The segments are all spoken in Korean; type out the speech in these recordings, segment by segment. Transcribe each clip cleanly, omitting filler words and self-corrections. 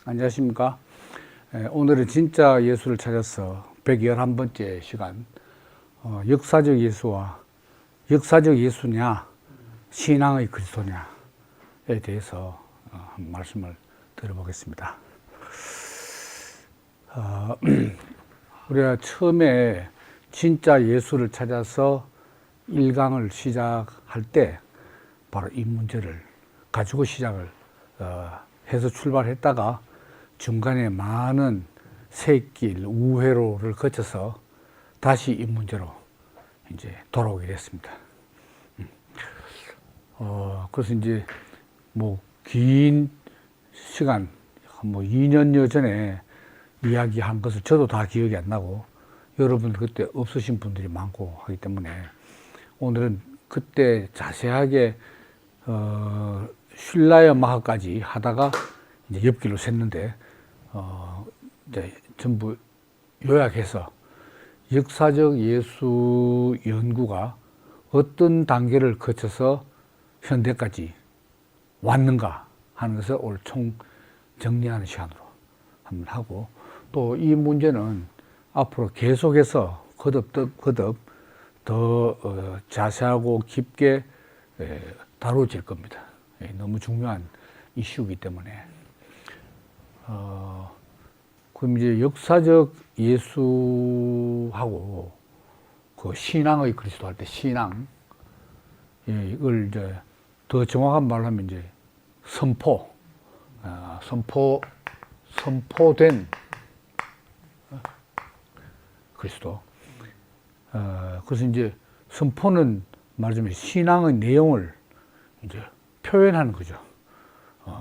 안녕하십니까. 오늘은 진짜 예수를 찾아서 111번째 시간, 역사적 예수와 역사적 예수냐 신앙의 그리스도냐에 대해서 말씀을 드려보겠습니다. 우리가 처음에 진짜 예수를 찾아서 1강을 시작할 때 바로 이 문제를 가지고 시작을 해서 출발했다가 중간에 많은 새길, 우회로를 거쳐서 다시 이 문제로 이제 돌아오게 됐습니다. 그래서 이제 뭐 긴 시간, 뭐 2년여 전에 이야기한 것을 저도 다 기억이 안 나고 여러분 그때 없으신 분들이 많고 하기 때문에 오늘은 그때 자세하게 슐라이어 마하까지 하다가 이제 옆길로 샜는데 이제 전부 요약해서 역사적 예수 연구가 어떤 단계를 거쳐서 현대까지 왔는가 하는 것을 오늘 총 정리하는 시간으로 한번 하고, 또 이 문제는 앞으로 계속해서 거듭 더 자세하고 깊게 다뤄질 겁니다. 너무 중요한 이슈이기 때문에. 그럼 이제 역사적 예수하고 그 신앙의 그리스도 할 때 신앙, 이걸 이제 더 정확한 말로 하면 이제 선포된 그리스도. 그래서 이제 선포는 말하자면 신앙의 내용을 이제 표현하는 거죠.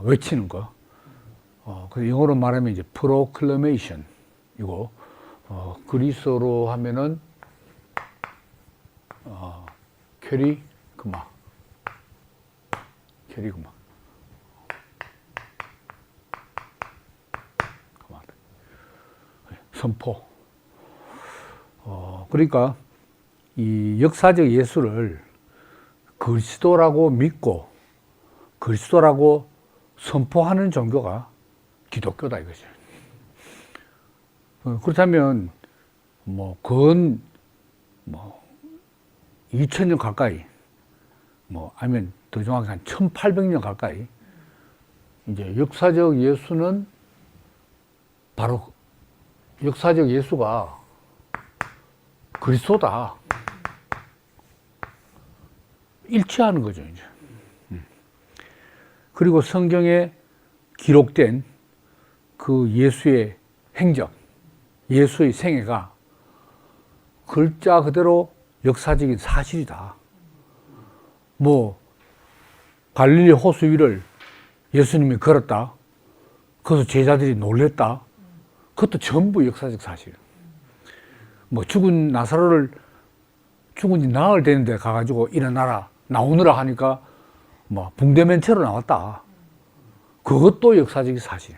외치는 거. 그래서 영어로 말하면 이제 proclamation 이고, 그리스어로 하면은 캐리그마. 선포. 그러니까 이 역사적 예수를 그리스도라고 믿고 그리스도라고 선포하는 종교가 기독교다 이거죠. 그렇다면 건 2000년 가까이, 아니면 더 정확히 한 1800년 가까이 이제 역사적 예수는 바로 역사적 예수가 그리스도다 일치하는 거죠, 이제. 그리고 성경에 기록된 그 예수의 행적, 예수의 생애가 글자 그대로 역사적인 사실이다. 갈릴리 호수 위를 예수님이 걸었다. 그래서 제자들이 놀랬다. 그것도 전부 역사적 사실. 죽은 나사로를 죽은 지 나흘 되는데 가가지고 일어나라, 나오느라 하니까 붕대맨 채로 나왔다. 그것도 역사적인 사실.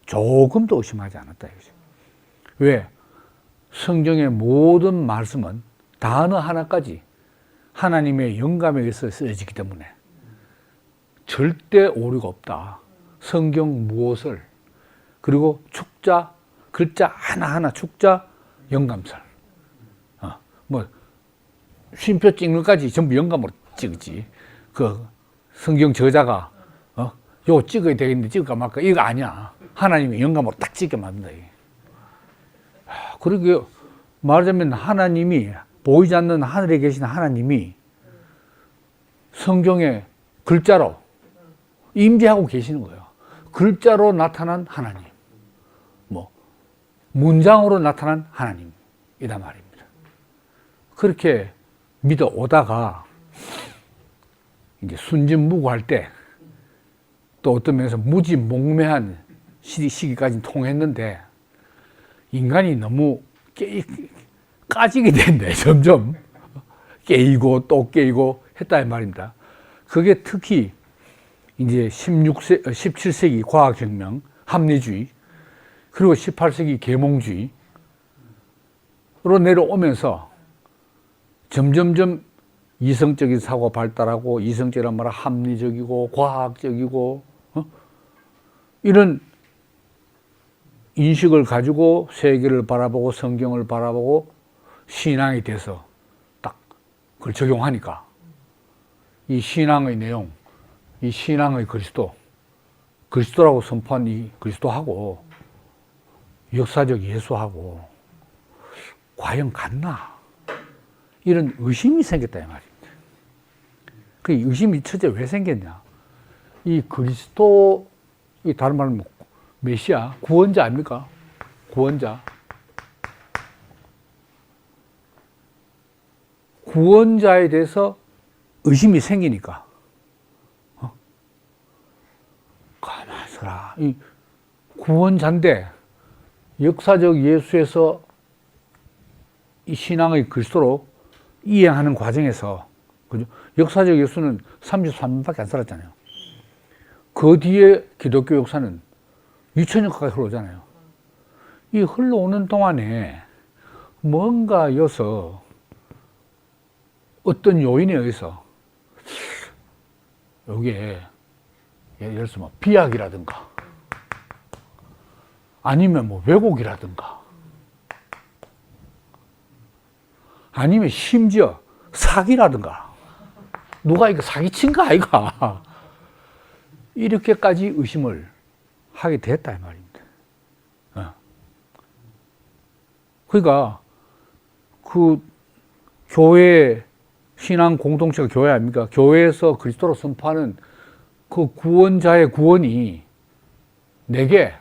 조금도 의심하지 않았다 이거죠. 왜? 성경의 모든 말씀은 단어 하나까지 하나님의 영감에 의해서 쓰여지기 때문에 절대 오류가 없다. 성경 무엇을, 그리고 축자, 글자 하나하나 축자, 영감설. 쉼표 찍는 것까지 전부 영감으로 찍지. 그 성경 저자가 요거 찍어야 되겠는데 찍을까 말까 이거 아니야. 하나님의 영감으로 딱 찍게 만든다. 그리고 말하자면 하나님이, 보이지 않는 하늘에 계신 하나님이 성경에 글자로 임재하고 계시는 거예요. 글자로 나타난 하나님, 문장으로 나타난 하나님이다 말입니다. 그렇게 믿어 오다가 이제 순진무구할 때, 또 어떤 면에서 무지몽매한 시기까지 통했는데 인간이 너무 까지게 된대. 점점 깨이고 또 깨이고 했다 이 말입니다. 그게 특히 이제 17세기 과학혁명, 합리주의, 그리고 18세기 계몽주의로 내려오면서 점점점 이성적인 사고가 발달하고, 이성적이란 말은 합리적이고 과학적이고 이런 인식을 가지고 세계를 바라보고 성경을 바라보고 신앙에 대해서 딱 그걸 적용하니까 이 신앙의 내용, 이 신앙의 그리스도라고 선포한 이 그리스도하고 역사적 예수하고 과연 같나? 이런 의심이 생겼다 이 말입니다. 그 의심이 첫째 왜 생겼냐? 이 그리스도, 이 다른 말로 메시아, 구원자 아닙니까? 구원자. 구원자에 대해서 의심이 생기니까 가만히 있어라. 이 구원자인데 역사적 예수에서 이 신앙의 그리스도로 이행하는 과정에서, 그죠? 역사적 예수는 33년밖에 안 살았잖아요. 그 뒤에 기독교 역사는 2000년 가까이 흘러오잖아요. 이 흘러오는 동안에 뭔가 여서 어떤 요인에 의해서 여기에 예를 들어서 뭐 비약이라든가 아니면 뭐 왜곡이라든가 아니면 심지어 사기라든가 누가 이거 사기친 거 아이가 이렇게까지 의심을 하게 됐다 이 말입니다. 그러니까 그 교회 신앙 공동체가 교회 아닙니까? 교회에서 그리스도로 선포하는 그 구원자의 구원이 내게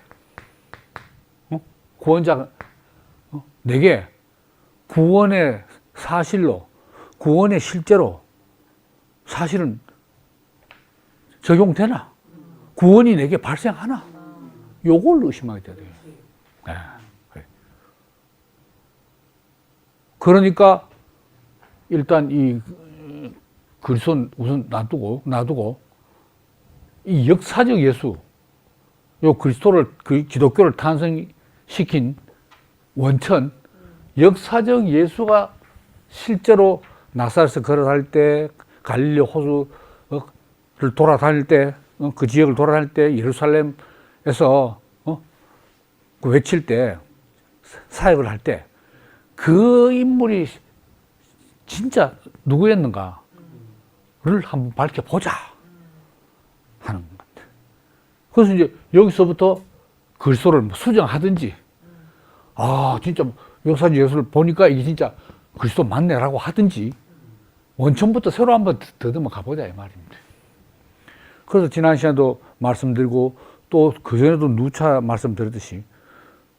구원자가 내게 구원의 사실로 구원의 실제로 사실은 적용되나? 구원이 내게 발생하나? 요걸 의심하게 돼요. 네. 그러니까 일단 이 그리스도는 우선 놔두고 이 역사적 예수, 요 그리스도를 기독교를 탄생시킨 원천, 역사적 예수가 실제로 나사렛에서 걸어다닐 때, 갈릴리 호수를 돌아다닐 때, 그 지역을 돌아다닐 때, 예루살렘에서 외칠 때, 사역을 할 때, 그 인물이 진짜 누구였는가를 한번 밝혀보자 하는 것 같아요. 그래서 이제 여기서부터 그리스도를 수정하든지, 아, 진짜 역사적 예수를 보니까 이게 진짜 그리스도 맞네라고 하든지, 원천부터 새로 한번 더듬어 가보자 이 말입니다. 그래서 지난 시간에도 말씀드리고 또 그전에도 누차 말씀드렸듯이,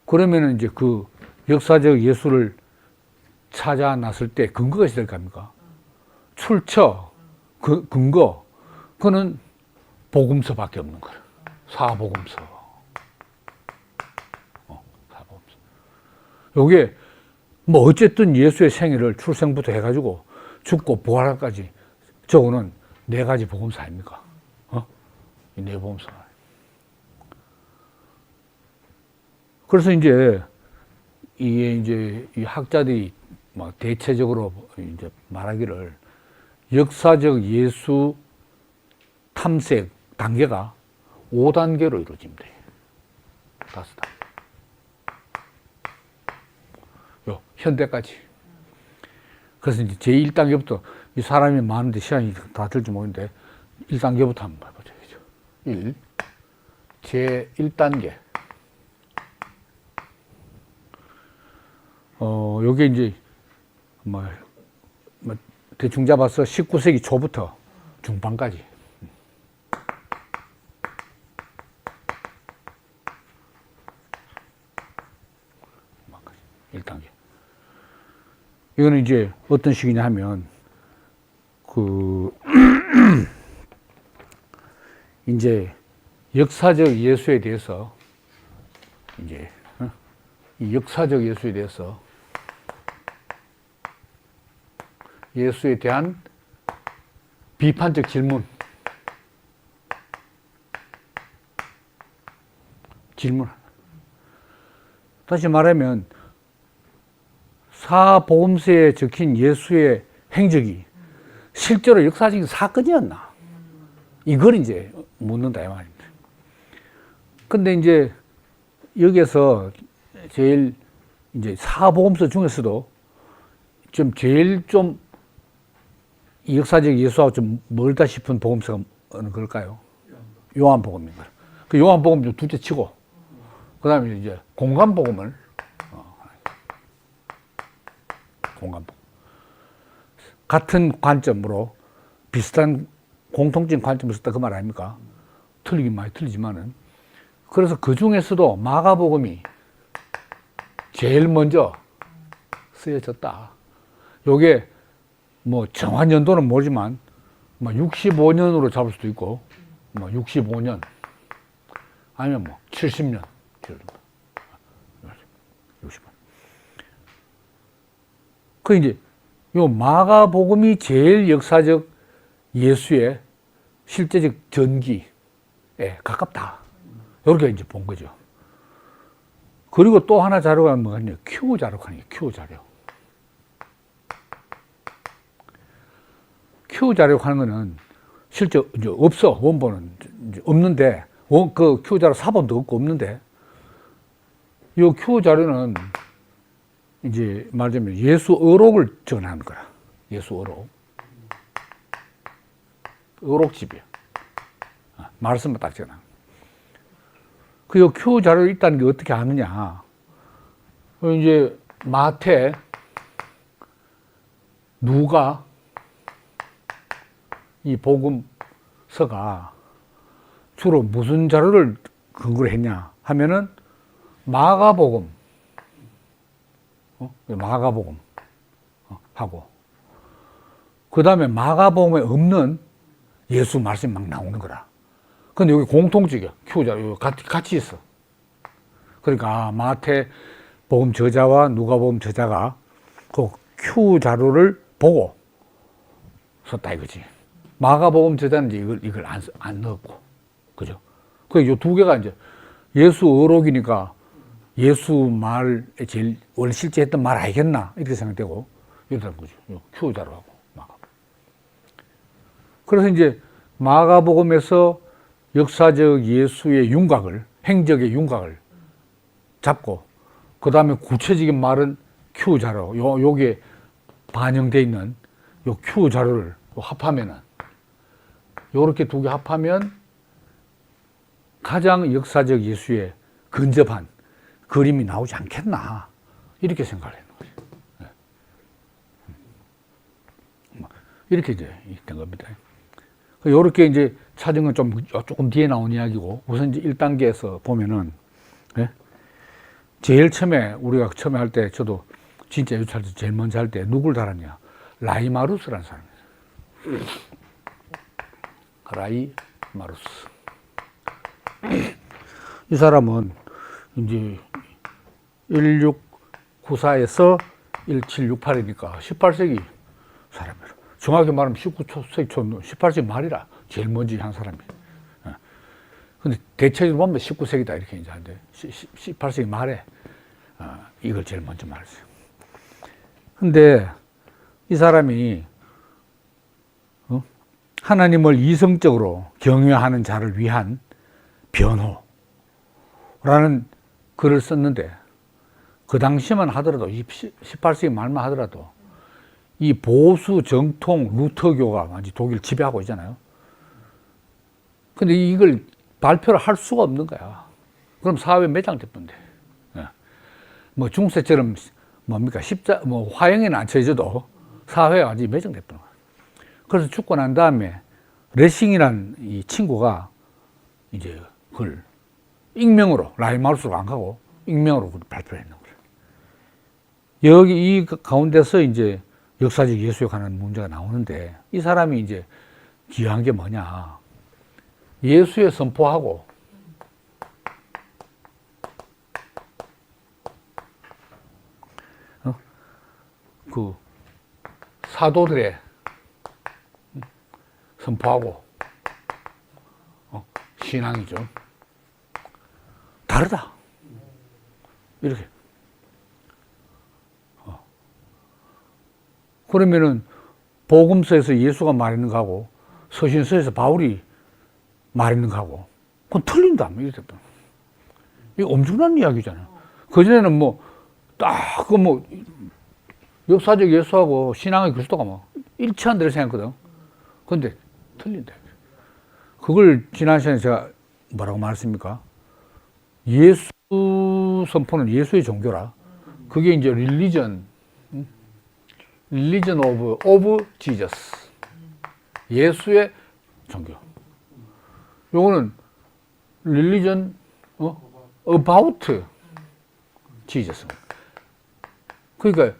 그러면은 이제 그 역사적 예수를 찾아 나설 때 근거가 있어야 될 거 아닙니까? 출처, 근거, 그거는 복음서밖에 없는 거예요. 사복음서. 사복음서. 요게 뭐 어쨌든 예수의 생애를 출생부터 해가지고 죽고 부활까지 적어놓은 4가지 복음서 아닙니까? 이 4복음서. 그래서 이제 이게 이제 이 학자들이 뭐 대체적으로 이제 말하기를 역사적 예수 탐색 단계가 5단계로 이루어집니다. 5단계. 요 현대까지. 그래서 이제 제1단계부터 이 사람이 많은데 시간이 다 들지 모르는데 1단계부터 한번 해보죠. 1. 제1단계. 요게 이제 대충 잡아서 19세기 초부터 중반까지. 1단계. 이거는 이제 어떤 식이냐 하면, 이제 역사적 예수에 대해서, 이제, 이 역사적 예수에 대해서 예수에 대한 비판적 질문. 다시 말하면 사복음서에 적힌 예수의 행적이 실제로 역사적인 사건이었나? 이걸 이제 묻는다 이 말입니다. 근데 이제 여기에서 제일 이제 사복음서 중에서도 좀 제일 좀 역사적 예수하고 좀 멀다 싶은 복음서가 어느 걸까요? 요한복음인가. 그 요한복음 좀 둘째 치고, 그 다음에 이제 공간복음을, 공간복음. 같은 관점으로 비슷한 공통적인 관점을 썼다 그 말 아닙니까? 틀리긴 많이 틀리지만은. 그래서 그 중에서도 마가복음이 제일 먼저 쓰여졌다. 요게 뭐 정확한 연도는 모르지만 뭐 65년으로 잡을 수도 있고, 뭐 65년 아니면 뭐 70년, 60년. 그 이제 요 마가복음이 제일 역사적 예수의 실제적 전기에 가깝다. 이렇게 이제 본 거죠. 그리고 또 하나 자료가 뭐냐, 큐 자료가 아니에요. 큐 자료. 큐 자료 하는 거는 실제 이제 없어. 원본은 이제 없는데, 그 큐 자료 사본도 없고 없는데, 이 큐 자료는 이제 말하자면 예수 어록을 전하는 거라. 예수 어록. 어록집이야. 말씀만 딱 전하는. 그 큐 자료가 있다는 게 어떻게 아느냐. 이제 마태, 누가 이 복음서가 주로 무슨 자료를 근거로 했냐 하면은 마가복음, 마가복음 하고, 그 다음에 마가복음에 없는 예수 말씀이 막 나오는 거라. 근데 여기 공통적이야. 큐 자료 같이 있어. 그러니까 마태 복음 저자와 누가복음 저자가 그 큐 자료를 보고 썼다 이거지. 마가복음 저자는 이제 이걸 안 넣었고, 그죠? 그 요 두 개가 이제 예수 어록이니까 예수 말에 제일 원래 실제 했던 말 알겠나 이렇게 생각되고 이러는 거죠. 요 큐 자료하고 마가복음. 그래서 이제 마가복음에서 역사적 예수의 윤곽을, 행적의 윤곽을 잡고, 그 다음에 구체적인 말은 큐 자료, 요게 반영되어 있는 요 큐 자료를 합하면은, 요렇게 두 개 합하면 가장 역사적 예수의 근접한 그림이 나오지 않겠나, 이렇게 생각을 했는 거죠. 이렇게 이제 된 겁니다. 요렇게 이제 찾은 건 조금 뒤에 나온 이야기고, 우선 이제 1단계에서 보면은, 제일 처음에, 우리가 처음에 할 때, 저도 진짜 유찰 때 제일 먼저 할 때 누굴 달았냐? 라이마루스라는 사람이에요. 라이마루스. 이 사람은 이제 1694에서 1768이니까 18세기 사람이에요. 정확히 말하면 19세기 초, 18세기 말이라 제일 먼저 한 사람이에요. 근데 대체적으로 보면 19세기다 이렇게 이제 하는데 18세기 말에 이걸 제일 먼저 말했어요. 근데 이 사람이 하나님을 이성적으로 경외하는 자를 위한 변호라는 글을 썼는데, 그 당시만 하더라도 18세기 말만 하더라도 이 보수 정통 루터교가 완전 독일 지배하고 있잖아요. 근데 이걸 발표를 할 수가 없는 거야. 그럼 사회 매장됐던데. 뭐 중세처럼 뭡니까 화형에는 안 쳐져도 사회가 완전히 매장됐던 거야. 그래서 죽고 난 다음에 레싱이라는 이 친구가 이제 그걸 익명으로, 라이마루스로 안 가고 익명으로 발표를 했는 거예요. 여기 이 가운데서 이제 역사적 예수에 관한 문제가 나오는데, 이 사람이 이제 기여한 게 뭐냐. 예수의 선포하고 그 사도들의 선포하고 신앙이죠. 다르다. 이렇게. 그러면은 복음서에서 예수가 말했는 거하고 서신서에서 바울이 말했는 거하고 그건 틀린다. 이렇게. 이 엄청난 이야기잖아요. 그전에는 뭐, 딱, 역사적 예수하고 신앙의 그리스도가 뭐, 일치한다고 생각했거든. 근데, 틀린다. 그걸 지난 시간에 제가 뭐라고 말했습니까? 예수 선포는 예수의 종교라. 그게 이제 religion of Jesus. 예수의 종교. 요거는 religion about Jesus. 그러니까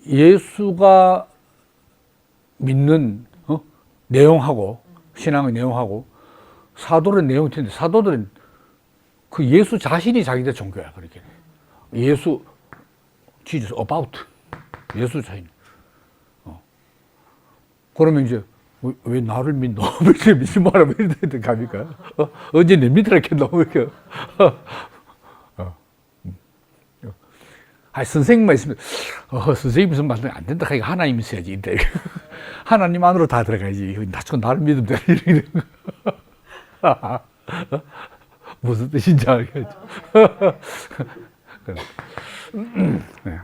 예수가 믿는 내용하고 신앙의 내용하고 사도의 내용이 틀린데 사도들은 그 예수 자신이 자기들 종교야. 그렇게 예수 Jesus about 예수 자신. 그러면 이제 왜 나를 믿노? 왜 믿지 마라? 왜 이렇게 갑니까? 언제 내 믿으라 했겠노? 이렇게. 선생님만 있으면, 선생님 있으면 안 된다. 하나님 있어야지. 하나님 안으로 다 들어가야지. 나처럼 나를 믿으면 돼. 이런 거. 무슨 뜻인지 알겠죠. 네.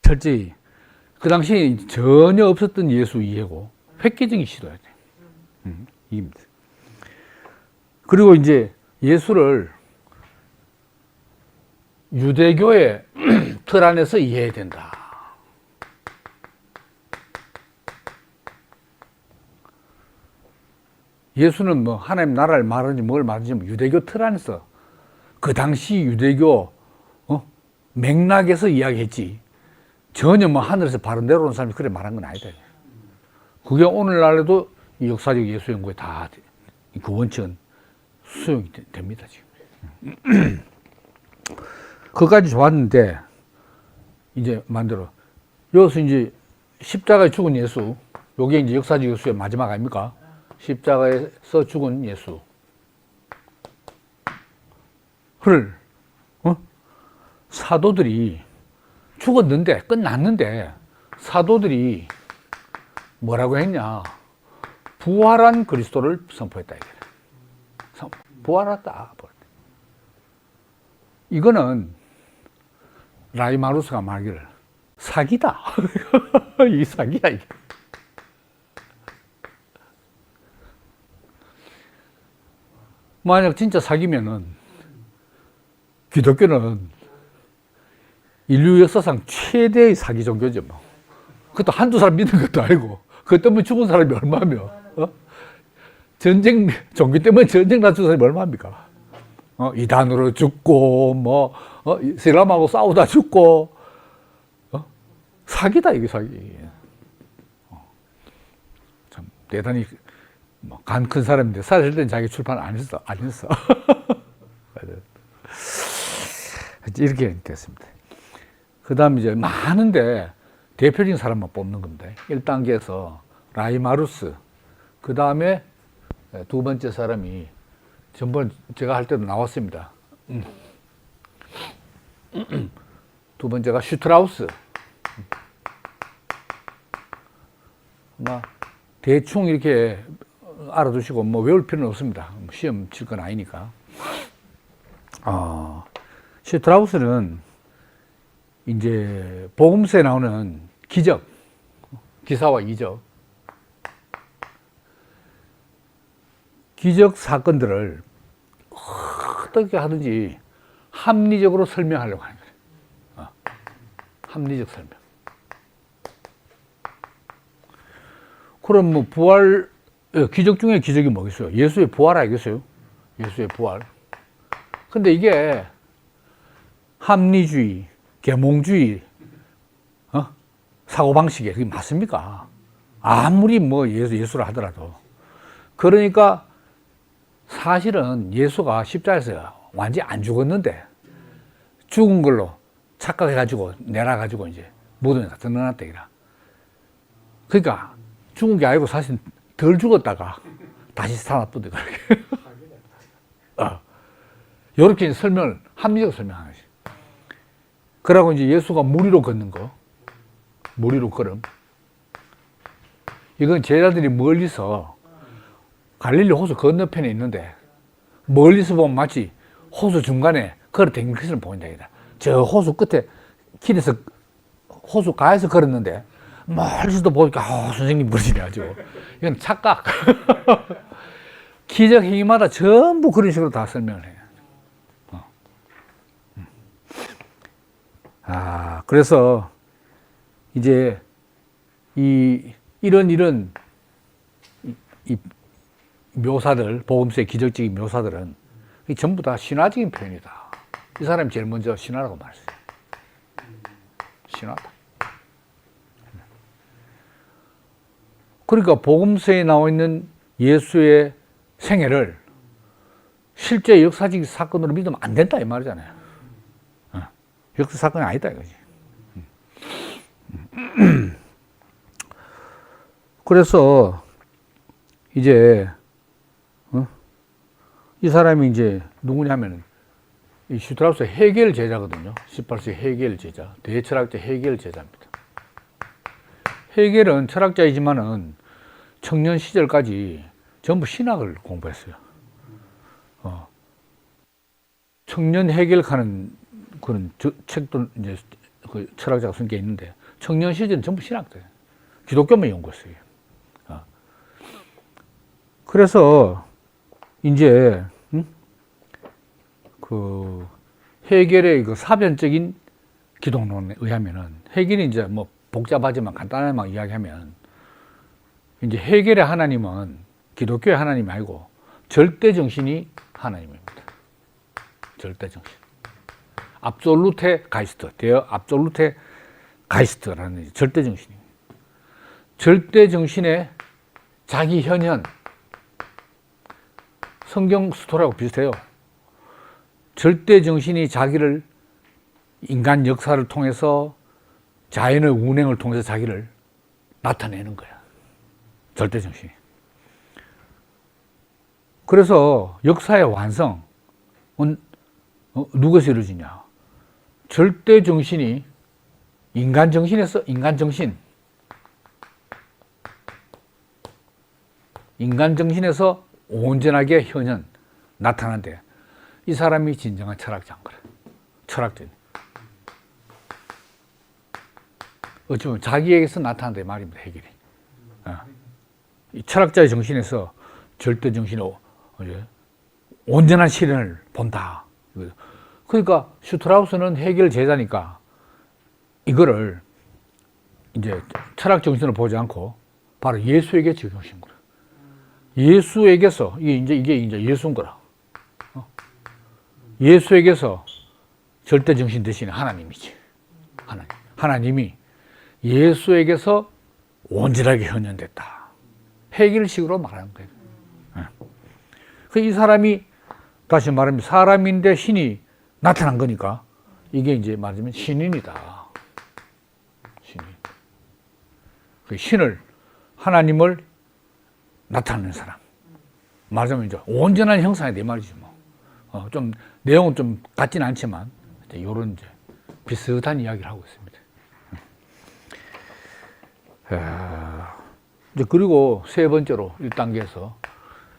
철저히 그 당시에 전혀 없었던 예수 이해고 획기적인 시도야 돼. 이깁니다. 그리고 이제 예수를 유대교의 틀 안에서 이해해야 된다. 예수는 뭐 하나님 나라를 말하는지 뭘 말하는지 유대교 틀 안에서 그 당시 유대교 맥락에서 이야기했지. 전혀 뭐 하늘에서 바로 내려오는 사람이 그래 말한 건 아니다. 그게 오늘날에도 이 역사적 예수 연구에 다 그 원칙은 수용이 됩니다, 지금. 그까지 좋았는데, 이제 만들어. 여기서 이제 십자가에 죽은 예수, 요게 이제 역사적 예수의 마지막 아닙니까? 십자가에서 죽은 예수. 사도들이 죽었는데, 끝났는데, 사도들이 뭐라고 했냐. 부활한 그리스도를 선포했다. 부활했다. 이거는 라이마루스가 말하기를 사기다. 이 사기야, 이게. 만약 진짜 사기면은 기독교는 인류 역사상 최대의 사기 종교죠. 뭐. 그것도 한두 사람 믿는 것도 아니고 그것 때문에 죽은 사람이 얼마며 전쟁 종교 때문에 전쟁 나 죽은 사람이 얼마입니까? 이단으로 죽고 이슬람하고 싸우다 죽고 사기다 이게 사기. 참 대단히 간 큰 사람인데 사실 때는 자기 출판 안 했어. 이렇게 됐습니다. 그 다음 이제 많은데 대표적인 사람만 뽑는 겁니다. 1단계에서 라이마루스, 그 다음에 두 번째 사람이 전번 제가 할 때도 나왔습니다. 두 번째가 슈트라우스. 대충 이렇게 알아두시고 외울 필요는 없습니다. 시험 칠 건 아니니까. 슈트라우스는 이제 복음서에 나오는 기적, 기사와 이적, 기적 사건들을 어떻게 하든지 합리적으로 설명하려고 하는 거예요. 합리적 설명. 그럼 부활, 기적 중에 기적이 뭐겠어요? 예수의 부활 알겠어요? 예수의 부활. 근데 이게 합리주의, 계몽주의, 사고방식에 그게 맞습니까? 아무리 예수를 하더라도. 그러니까 사실은 예수가 십자가에서 완전히 안 죽었는데 죽은 걸로 착각해가지고 내놔가지고 이제 무덤에 갖다 넣어놨다 이라. 그러니까 죽은 게 아니고 사실 덜 죽었다가 다시 살아났거든. 이렇게 설명을 합리적으로 설명하는 거지. 그러고 이제 예수가 물 위로 걷는 거, 물 위로 걸음. 이건 제자들이 멀리서 갈릴리 호수 건너편에 있는데 멀리서 보면 마치 호수 중간에 걸어 댕긴 것을 보인다. 저 호수 끝에 길에서 호수 가에서 걸었는데 멀리서도 보니까 선생님 버리네 아주. 이건 착각. 기적 행위마다 전부 그런 식으로 다 설명을 해요. 그래서 이제 이런 이 묘사들, 복음서의 기적적인 묘사들은 전부 다 신화적인 표현이다. 이 사람이 제일 먼저 신화라고 말했어요. 신화다. 그러니까 복음서에 나와 있는 예수의 생애를 실제 역사적 사건으로 믿으면 안 된다 이 말이잖아요. 역사 사건이 아니다 이거지. 그래서 이제 이 사람이 이제 누구냐면 이 슈트라우스 헤겔 제자거든요. 18세기 헤겔 제자, 대철학자 헤겔 제자입니다. 헤겔은 철학자이지만은 청년 시절까지 전부 신학을 공부했어요. 청년 헤겔하는 그런 책도 이제 그 철학자가 쓴 게 있는데 청년 시절은 전부 신학자예요. 기독교만 연구했어요. 그래서 이제 그 헤겔의 그 사변적인 기독론에 의하면은 헤겔이 이제 뭐 복잡하지만 간단하게만 이야기하면 이제 헤겔의 하나님은 기독교의 하나님이 아니고 절대 정신이 하나님입니다. 절대 정신. 압솔루테 가이스트, 데어 압솔루테 가이스트라는 절대 정신입니다. 절대 정신의 자기 현현, 성경 스토리하고 비슷해요. 절대 정신이 자기를 인간 역사를 통해서 자연의 운행을 통해서 자기를 나타내는 거야. 절대 정신이. 그래서 역사의 완성은 누구에서 이루어지냐? 절대 정신이 인간 정신에서 인간 정신에서 온전하게 현현 나타나는데 이 사람이 진정한 철학자인 거라. 철학자니. 어쩌면 자기에게서 나타난다 이 말입니다. 헤겔이. 이 철학자의 정신에서 절대 정신의 온전한 실현을 본다. 그러니까 슈트라우스는 헤겔 제자니까 이거를 이제 철학 정신을 보지 않고 바로 예수에게 적용신 거라. 예수에게서 이게 이제 예수인 거라. 예수에게서 절대 정신 대신에 하나님이지. 하나님이 예수에게서 온전하게 현현됐다. 헤겔식으로 말하는 거예요. 이 사람이 다시 말하면 사람인데 신이 나타난 거니까 이게 이제 말하자면 신인이다. 신인. 신을, 하나님을 나타내는 사람. 말하자면 이제 온전한 형상이 내 말이지 뭐. 좀 내용은 좀 같지는 않지만 이런 이제 비슷한 이야기를 하고 있습니다. 이제 그리고 세 번째로 1단계에서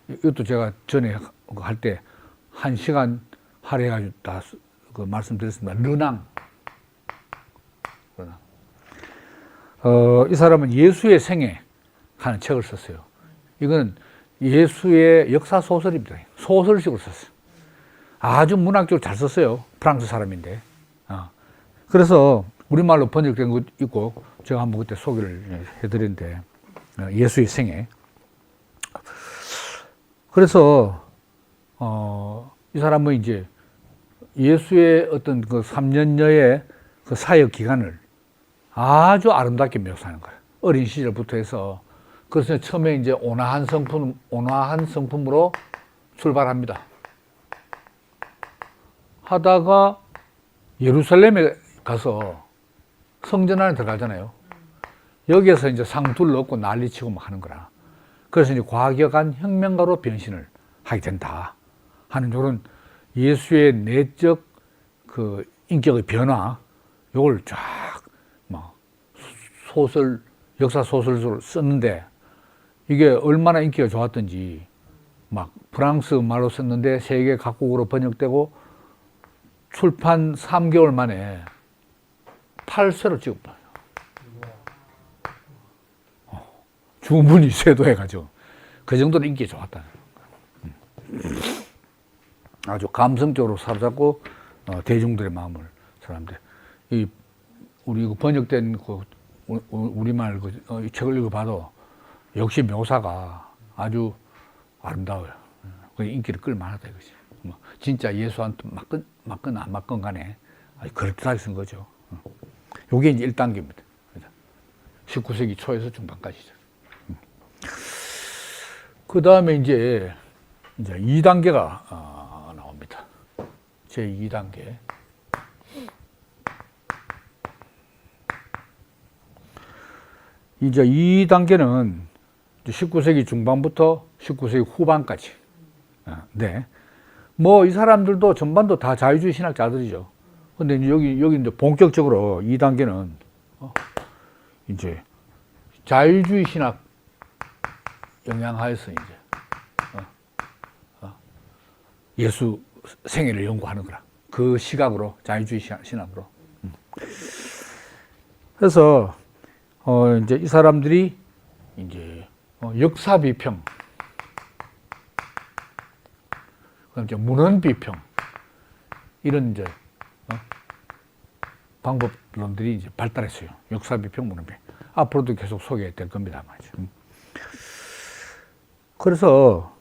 이것도 제가 전에 할 때 1시간 할애해가지고 다 그 말씀드렸습니다. 르낭. 이 사람은 예수의 생애 하는 책을 썼어요. 이건 예수의 역사 소설입니다. 소설식으로 썼어요. 아주 문학적으로 잘 썼어요. 프랑스 사람인데. 그래서 우리말로 번역된 것 있고 제가 한번 그때 소개를 해드렸는데 예수의 생애. 그래서 이 사람은 이제 예수의 어떤 그 3년여의 그 사역 기간을 아주 아름답게 묘사하는 거예요. 어린 시절부터 해서. 그래서 처음에 이제 온화한 성품으로 출발합니다. 하다가 예루살렘에 가서 성전 안에 들어가잖아요. 여기에서 이제 상 둘러엎고 난리치고 막 하는 거라. 그래서 이제 과격한 혁명가로 변신을 하게 된다 하는 이런 예수의 내적 그 인격의 변화, 요걸 쫙 막 소설, 역사 소설로 썼는데 이게 얼마나 인기가 좋았던지 막 프랑스 말로 썼는데 세계 각국으로 번역되고 출판 3개월 만에 8쇄로 찍어봐요. 주문이 쇄도해가지고 그 정도로 인기가 좋았다. 아주 감성적으로 사로잡고 대중들의 마음을 사람들. 이 우리 번역된 그 우리말 이 책을 읽어봐도 역시 묘사가 아주 아름다워요. 그 인기를 끌만하다 이거지. 진짜 예수한테 맞건 안 맞건 간에 그럴듯하게 쓴 거죠. 요게 이제 1단계입니다. 19세기 초에서 중반까지죠. 그 다음에 이제 2단계가 나옵니다. 제 2단계. 이제 2단계는 19세기 중반부터 19세기 후반까지. 네. 뭐 이 사람들도 전반도 다 자유주의 신학자들이죠. 근데 여기 이제 본격적으로 2단계는 이제 자유주의 신학 영향하에서 이제 예수 생애를 연구하는 거라. 그 시각으로 자유주의 신학으로. 그래서 이제 이 사람들이 이제 역사 비평, 그다음 이제 문헌 비평 이런 이제 방법론들이 이제 발달했어요. 역사 비평, 문헌 비평. 앞으로도 계속 소개될 겁니다, 말이죠. 그래서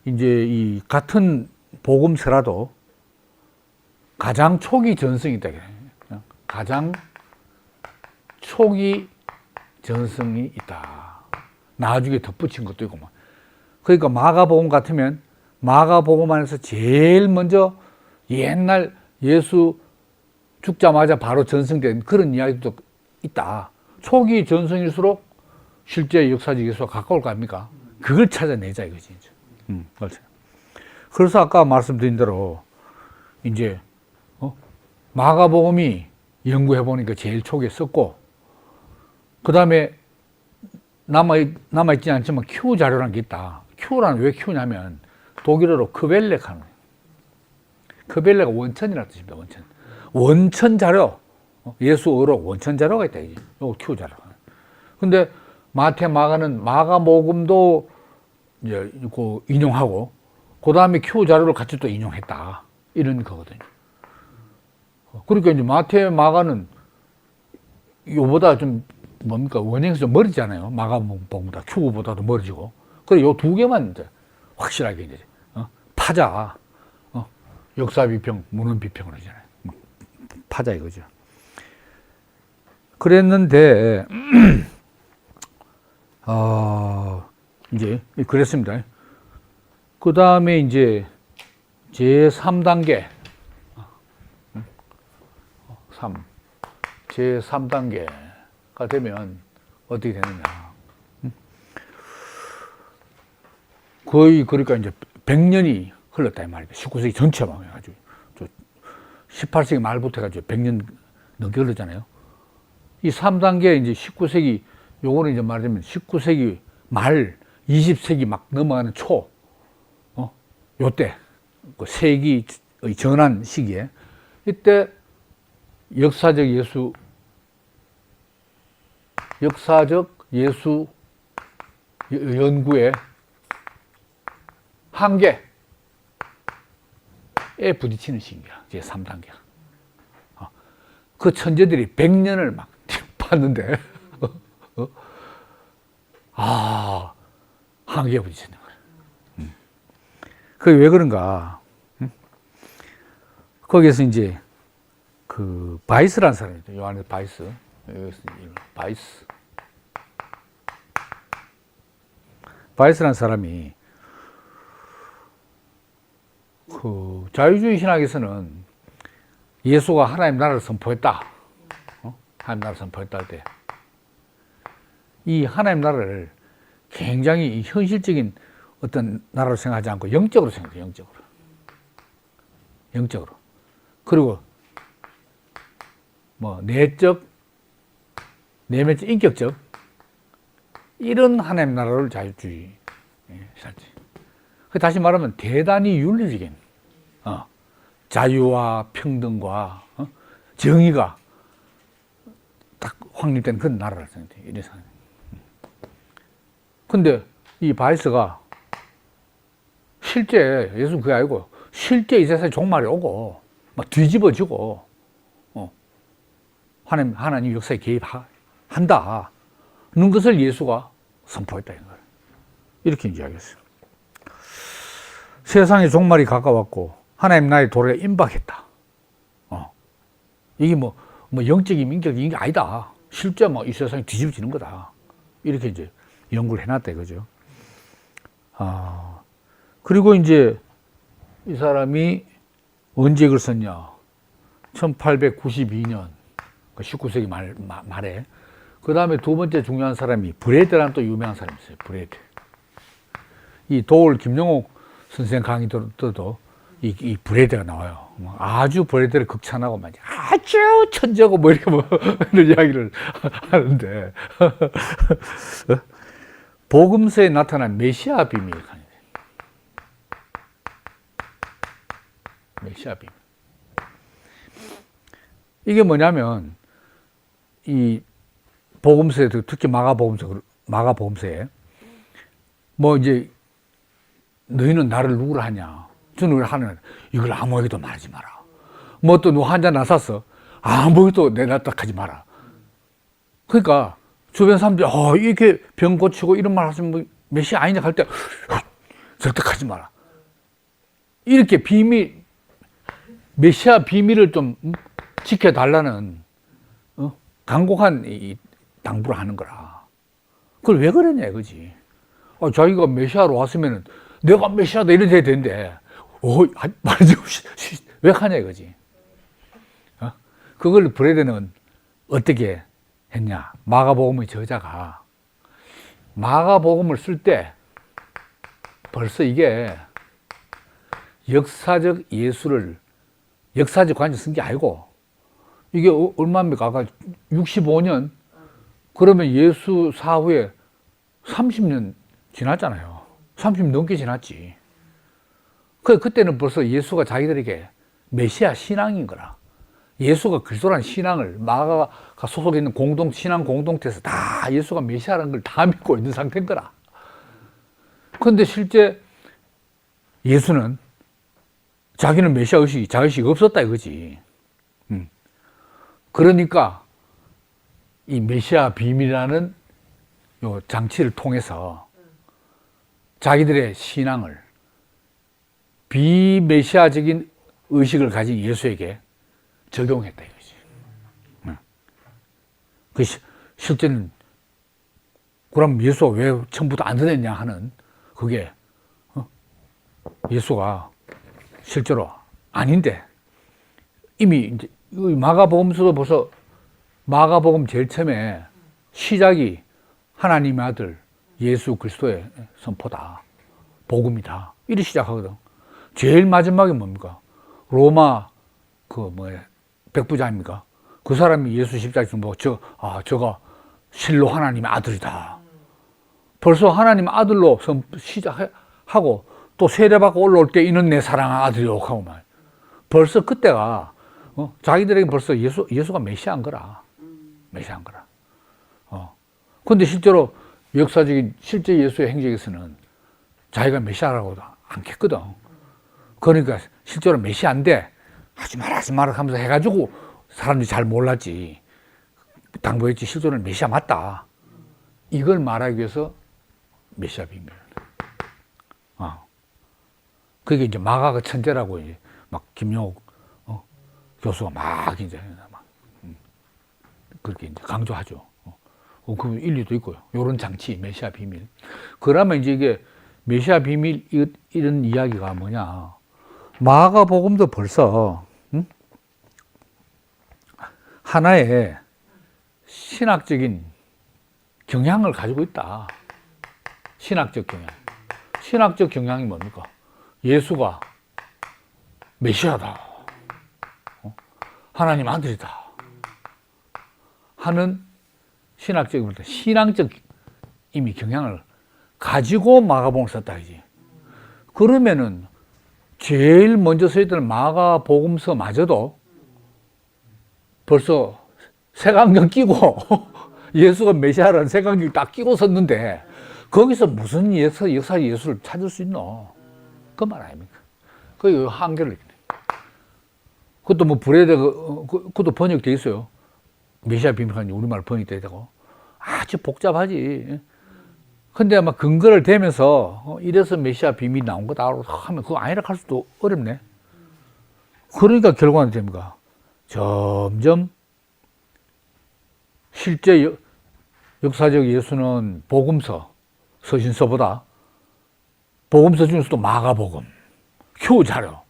이제 이 같은 복음서라도 가장 초기 전성이 있다. 가장 초기 전성이 있다. 나중에 덧붙인 것도 있고 뭐. 그러니까 마가복음 같으면 마가복음 안에서 제일 먼저 옛날 예수 죽자마자 바로 전성된 그런 이야기도 있다. 초기 전성일수록 실제 역사적 예수와 가까울 거 아닙니까? 그걸 찾아내자 이거지. 그렇죠. 그래서 아까 말씀드린 대로 이제 마가복음이 연구해 보니까 제일 초기에 썼고, 그 다음에 남아있지 않지만 Q 자료라는 게 있다. Q라는 왜 Q냐면 독일어로 크벨렉 하는 거예요. 크벨렉가 원천이라는 뜻입니다. 원천 자료. 예수어로 원천 자료가 있다. 이게 요거 Q 자료. 근데 마태, 마가는 마가복음도 이제 그 인용하고, 그 다음에 Q 자료를 같이 또 인용했다. 이런 거거든요. 그러니까 이제 마태, 마가는 요보다 좀 뭡니까? 원형에서 좀 멀어지잖아요. 마가복음보다 Q보다도 멀어지고. 그래 요 두 개만 이제 확실하게 이제 파자. 역사 비평, 문헌 비평을 하잖아요. 파자 이거죠. 그랬는데 이제 그랬습니다. 그 다음에 이제 제 3단계 제 3단계가 되면 어떻게 되느냐. 거의 그러니까 이제 100년이 흘렀다 이 말이죠. 19세기 전체만 해가지고 18세기 말부터 해가지고 100년 넘게 흘렀잖아요. 이 3단계 이제 19세기 요거는 이제 말하자면 19세기 말 20세기 막 넘어가는 초 요때 그 세기의 전환 시기에 이때 역사적 예수 연구의 한계에 부딪히는 시기야. 이제 3단계가. 그 천재들이 100년을 막 봤는데, 한계에 부딪히는 거야. 그게 왜 그런가? 거기에서 이제 그 바이스라는 사람이 있죠. 요한의 바이스. 바이스라는 사람이 그 자유주의 신학에서는 예수가 하나님 나라를 선포했다. 하나님 나라를 선포했다 할 때 이 하나님 나라를 굉장히 현실적인 어떤 나라로 생각하지 않고 영적으로 생각해요. 영적으로. 그리고 뭐 내면적, 인격적 이런 하나님 나라를 자유주의 살지. 다시 말하면 대단히 윤리적인 자유와 평등과 정의가 딱 확립된 그런 나라라 생각해요. 이래서. 근데 이 바이스가 실제 예수는 그게 아니고 실제 이 세상에 종말이 오고 막 뒤집어지고 하나님 역사에 개입한다는 것을 예수가 선포했다 이런 거예요. 이렇게 이야기했어요. 세상의 종말이 가까웠고 하나님 나라의 도래가 임박했다. 이게 뭐 영적인 민격인 게 아니다. 실제 이 세상이 뒤집어지는 거다. 이렇게 이제 연구를 해놨다 이거죠. 그리고 이제 이 사람이 언제 글 썼냐? 1892년, 19세기 말에. 그 다음에 두 번째 중요한 사람이 브레드라는 또 유명한 사람이 있어요. 브레드. 이 도올 김영옥 선생 강의 들어도 이 브레드가 나와요. 아주 브레드를 극찬하고 아주 천재고 이렇게 이런 이야기를 하는데 복음서에 나타난 메시아 비밀. 메시아 비밀. 이게 뭐냐면 이 복음서에 특히 마가복음서에 이제 너희는 나를 누구라 하냐? 저는 하는 이걸 아무에게도 말하지 마라. 또 누구 한잔 나섰어. 아무에게도 내놨다 하지 마라. 그러니까 주변 사람들이 이렇게 병 고치고 이런 말 하시면 메시아 아니냐 할 때 절대 하지 마라. 이렇게 메시아 비밀을 좀 지켜달라는 간곡한 당부를 하는 거라. 그걸 왜 그러냐 이거지. 자기가 메시아로 왔으면 내가 메시아다 이런 데 되는데 말하지 왜 하냐 이거지. 그걸 브레드는 어떻게 했냐. 마가복음의 저자가 마가복음을 쓸 때 벌써 이게 역사적 관점 쓴 게 아니고 이게 얼마입니까? 아까 65년 그러면 예수 사후에 30년 지났잖아요. 30년 넘게 지났지. 그때는 벌써 예수가 자기들에게 메시아 신앙인 거라. 예수가 그리스도라는 신앙을 마가가 소속해 있는 신앙 공동체에서 다 예수가 메시아라는 걸 다 믿고 있는 상태인 거라. 그런데 실제 예수는 자기는 메시아 자의식이 없었다 이거지. 그러니까 이 메시아 비밀이라는 요 장치를 통해서 자기들의 신앙을 비메시아적인 의식을 가진 예수에게 적용했다 이거지. 그 실제는 그럼 예수가 왜 처음부터 안 전했냐 하는 그게 예수가 실제로 아닌데 이미 이제 마가복음서도 벌써 마가복음 제일 처음에 시작이 하나님의 아들 예수 그리스도의 선포다. 복음이다. 이렇게 시작하거든. 제일 마지막에 뭡니까? 로마 백부장입니까? 그 사람이 예수 십자가에서 저가 실로 하나님의 아들이다. 벌써 하나님의 아들로 시작하고 또 세례받고 올라올 때 이는 내 사랑하는 아들이요 하고 말. 벌써 그때가 자기들에게 벌써 예수가 메시아인 거라. 메시아인 거라. 근데 실제로 역사적인 실제 예수의 행적에서는 자기가 메시아라고도 않겠거든. 그러니까 실제로 메시아인데 하지 마라 하면서 해가지고 사람들이 잘 몰랐지. 당부했지. 실제로는 메시아 맞다. 이걸 말하기 위해서 메시아 비밀. 그게 이제 마가가 천재라고 이제 막 김용옥 교수가 막 이제 그렇게 이제 강조하죠. 그 일리도 있고요. 요런 장치, 메시아 비밀. 그러면 이제 이게 메시아 비밀 이런 이야기가 뭐냐. 마가복음도 벌써 하나의 신학적인 경향을 가지고 있다. 신학적 경향. 신학적 경향이 뭡니까? 예수가 메시아다. 하나님 아들이다. 하는 신앙적 이미 경향을 가지고 마가복음을 썼다 이지. 그러면은 제일 먼저 써있던 마가복음서마저도 벌써 색안경 끼고 예수가 메시아라는 색안경 딱 끼고 썼는데 거기서 무슨 역사 예수를 찾을 수 있노? 그 말 아닙니까? 그 한계를 있네. 그것도 뭐 그것도 번역돼 있어요. 메시아 비밀한 우리말 번역돼 있다고. 아주 복잡하지. 근데 아마 근거를 대면서 이래서 메시아 비밀이 나온 거다 하면 그거 아니라 할 수도 어렵네. 그러니까 결과는 됩니까? 점점 실제 역사적 예수는 복음서, 서신서보다 복음서 중에서도 마가복음, 효자료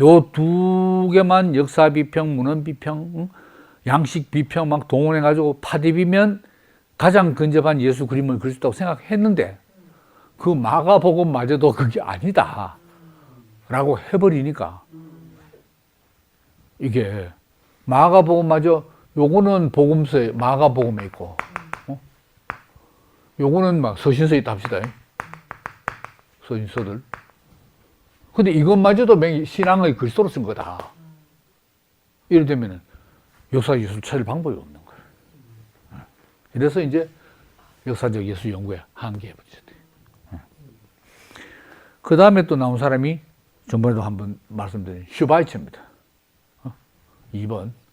요 두 개만 역사 비평, 문헌 비평, 양식 비평 막 동원해가지고 파디비면 가장 근접한 예수 그림을 그릴 수 있다고 생각했는데 그 마가복음마저도 그게 아니다 라고 해버리니까 이게 마가복음마저 요거는 복음서에 마가복음에 있고 요거는 막 서신서에 있다 합시다. 서신서들. 근데 이것마저도 신앙의 글소로 쓴 거다. 이래 되면은 역사 예수를 찾을 방법이 없는 거예요. 이래서 이제 역사적 예수 연구에 한계에 부딪혔대요. 그 다음에 또 나온 사람이 전번에도 한번 말씀드린 슈바이처입니다.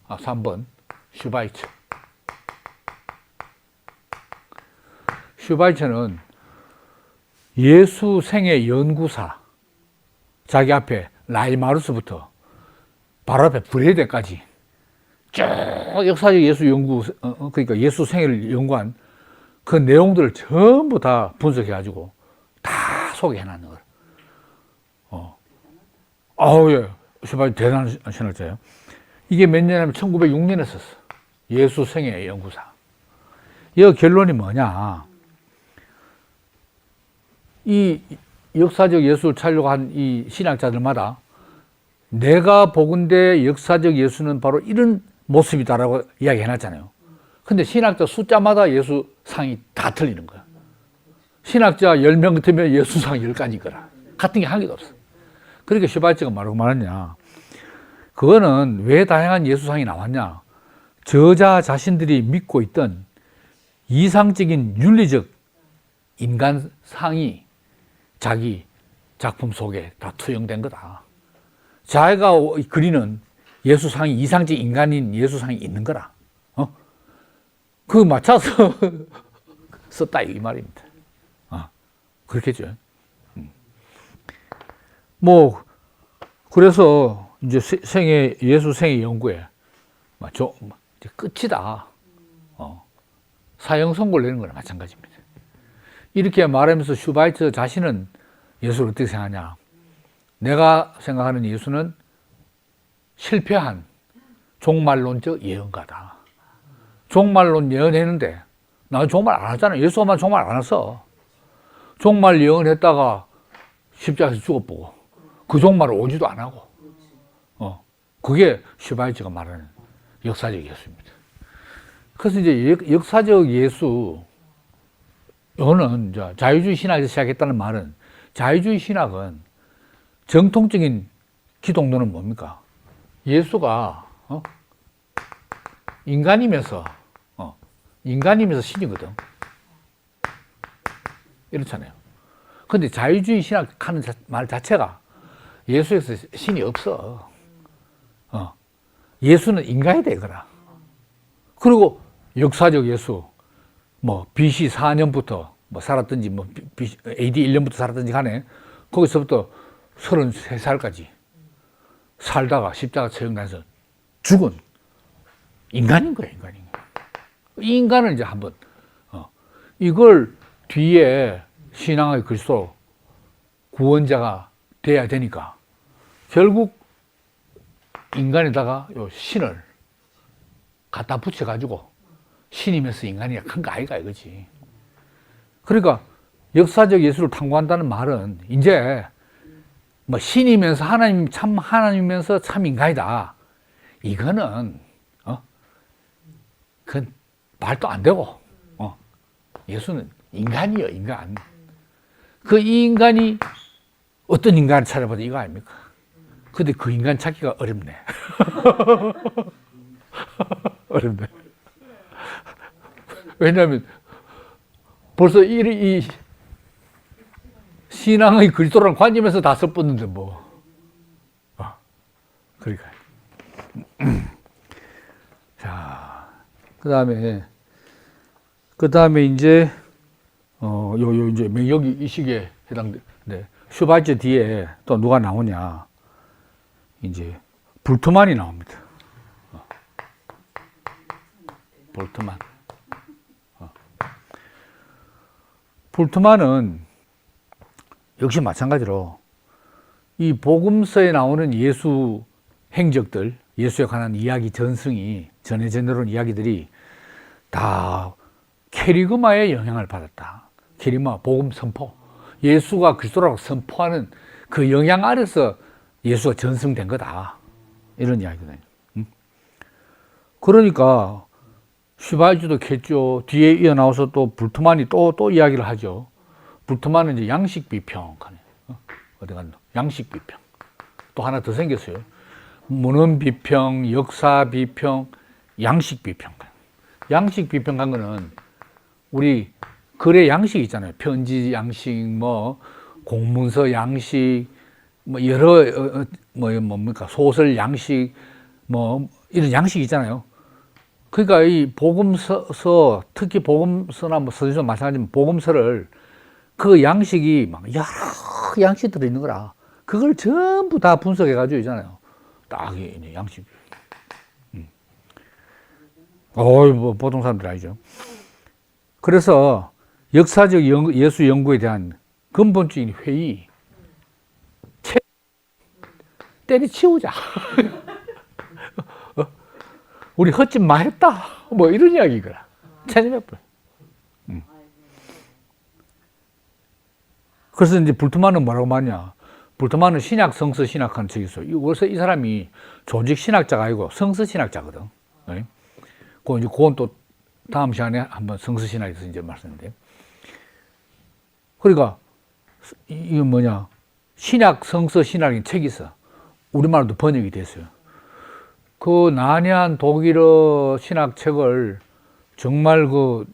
3번 슈바이처. 슈바이처는 예수 생애 연구사, 자기 앞에 라이마루스부터 바로 앞에 브레데까지 쭉 역사적 예수 연구, 그러니까 예수 생애를 연구한 그 내용들을 전부 다 분석해가지고 다 소개해놨는 거예요. 예. 슈바이처 대단한 신학자예요. 이게 몇 년이냐면 1906년에 썼어. 예수 생애 연구사. 이 결론이 뭐냐. 이 역사적 예수를 찾으려고 한 이 신학자들마다 내가 보건대 역사적 예수는 바로 이런 모습이다라고 이야기 해놨잖아요. 근데 신학자 숫자마다 예수상이 다 틀리는 거야. 신학자 10명 같으면 예수상 10가지 거라. 같은 게 한 개도 없어. 그러니까 슈바이처가 뭐라고 말했냐. 그거는 왜 다양한 예수상이 나왔냐. 저자 자신들이 믿고 있던 이상적인 윤리적 인간상이 자기 작품 속에 다 투영된 거다. 자기가 그리는 예수상이 이상적 인간인 예수상이 있는 거라. 그 맞춰서 썼다 이 말입니다. 그렇겠죠. 뭐 그래서 이제 예수 생애 연구에 끝이다. 사형 선고를 내는 거나 마찬가지입니다. 이렇게 말하면서 슈바이처 자신은 예수를 어떻게 생각하냐. 내가 생각하는 예수는 실패한 종말론적 예언가다. 종말론 예언했는데 나 종말 안 하잖아. 예수만 종말 안 했어. 종말 예언했다가 십자가에서 죽어보고 그 종말을 오지도 안 하고 그게 슈바이처가 말하는 역사적 예수입니다. 그래서 이제 역사적 예수 이거는 자유주의 신학에서 시작했다는 말은 자유주의 신학은 정통적인 기독론은 뭡니까? 예수가 인간이면서 신이거든. 이렇잖아요. 근데 자유주의 신학하는 말 자체가 예수에서 신이 없어. 예수는 인간이 되거라. 그리고 역사적 예수, 뭐 BC 4년부터 뭐 살았든지 뭐 AD 1년부터 살았든지 간에 거기서부터 33살까지 살다가 십자가 처형당해서 죽은 인간인 거예요, 인간인 거예요. 이 인간을 이제 한번 이걸 뒤에 신앙의 글소 구원자가 돼야 되니까 결국 인간에다가 요 신을 갖다 붙여가지고 신이면서 인간이 큰 거 아이가 이거지. 그러니까 역사적 예수를 탐구한다는 말은 이제 뭐 신이면서 참 하나님이면서 참 인간이다. 이거는 그건 말도 안 되고 예수는 인간이에요, 인간. 그 이 인간이 어떤 인간을 찾아봐도 이거 아닙니까? 근데 그 인간 찾기가 어렵네. 어렵네. 왜냐하면 벌써 이 신앙의 그리스도랑 관점에서 다 섞었는데 뭐. 그러니까. 자, 그 다음에 이제 이제 여기 이 시기에 해당돼. 슈바이처 뒤에 또 누가 나오냐? 이제 볼트만이 나옵니다. 볼트만. 볼트만은 역시 마찬가지로 이 복음서에 나오는 예수 행적들, 예수에 관한 이야기 전승이 전해져 내려온 이야기들이 다 캐리그마의 영향을 받았다. 캐리그마 복음 선포, 예수가 그리스도라고 선포하는 그 영향 아래서 예수가 전승된 거다. 이런 이야기거든요. 그러니까 슈바이처도 켰죠. 뒤에 이어나와서 또 불트만이 또 이야기를 하죠. 불트만은 이제 양식 비평하네. 어디 갔나? 양식 비평. 또 하나 더 생겼어요. 문헌 비평, 역사 비평, 양식 비평. 양식 비평한 거는 우리 글의 양식 있잖아요. 편지 양식, 뭐 공문서 양식, 뭐 여러 뭡니까 소설 양식, 뭐 이런 양식 있잖아요. 그러니까 이 복음서, 특히 복음서나 뭐 서신서 마찬가지지만 복음서를 그 양식이 막 여러 양식이 들어있는 거라. 그걸 전부 다 분석해가지고 있잖아요. 딱 이제 양식. 뭐 보통 사람들 알죠. 그래서 역사적 예수 연구에 대한 근본적인 회의, 때려치우자. 우리 헛짓 많이 했다. 뭐 이런 이야기거라. 체념해버려. 그래서 이제 불트만은 뭐라고 말하냐. 불트만은 신약, 성서 신학하는 책이 있어. 그래서 이 사람이 조직 신학자가 아니고 성서 신학자거든. 네? 그건 또 다음 시간에 한번 성서 신학에 대해서 이제 말씀드릴게요. 그러니까 이게 뭐냐. 신약, 성서 신학인 책이 있어. 우리말로도 번역이 됐어요. 그 난해한 독일어 신학책을 정말 그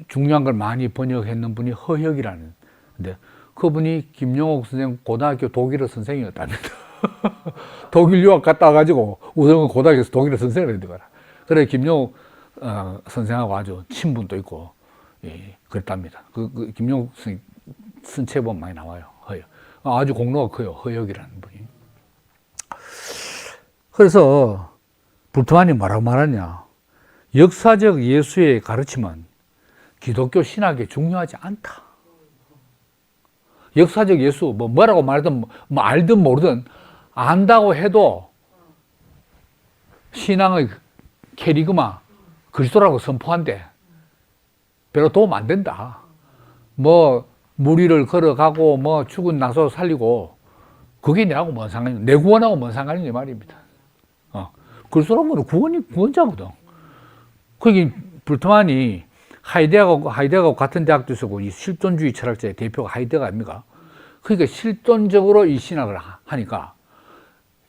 중요한 걸 많이 번역했는 분이 허혁이라는, 근데 그분이 김용옥 선생 고등학교 독일어 선생이었답니다. 독일 유학 갔다 와가지고 우선 고등학교에서 독일어 선생을 했더라. 그래 김용옥 선생하고 아주 친분도 있고, 예, 그랬답니다. 그 김용옥 선생 쓴 책 보면 많이 나와요. 허혁. 아주 공로가 커요. 허혁이라는 분이. 그래서 불트만이 뭐라고 말하냐. 역사적 예수의 가르침은 기독교 신학에 중요하지 않다. 역사적 예수, 뭐라고 말하든, 뭐 알든 모르든 안다고 해도 신앙의 캐리그마, 그리스도라고 선포한대. 별로 도움 안 된다. 뭐, 무리를 걸어가고, 뭐, 죽은 나서 살리고, 그게 내하고 뭔 상관이냐. 내 구원하고 뭔 상관이냐 말입니다. 그리스도라는 건 구원자거든. 그게 불트만이 하이데거하고 같은 대학도 있었고, 이 실존주의 철학자의 대표가 하이데거 아닙니까? 그러니까 실존적으로 이 신학을 하니까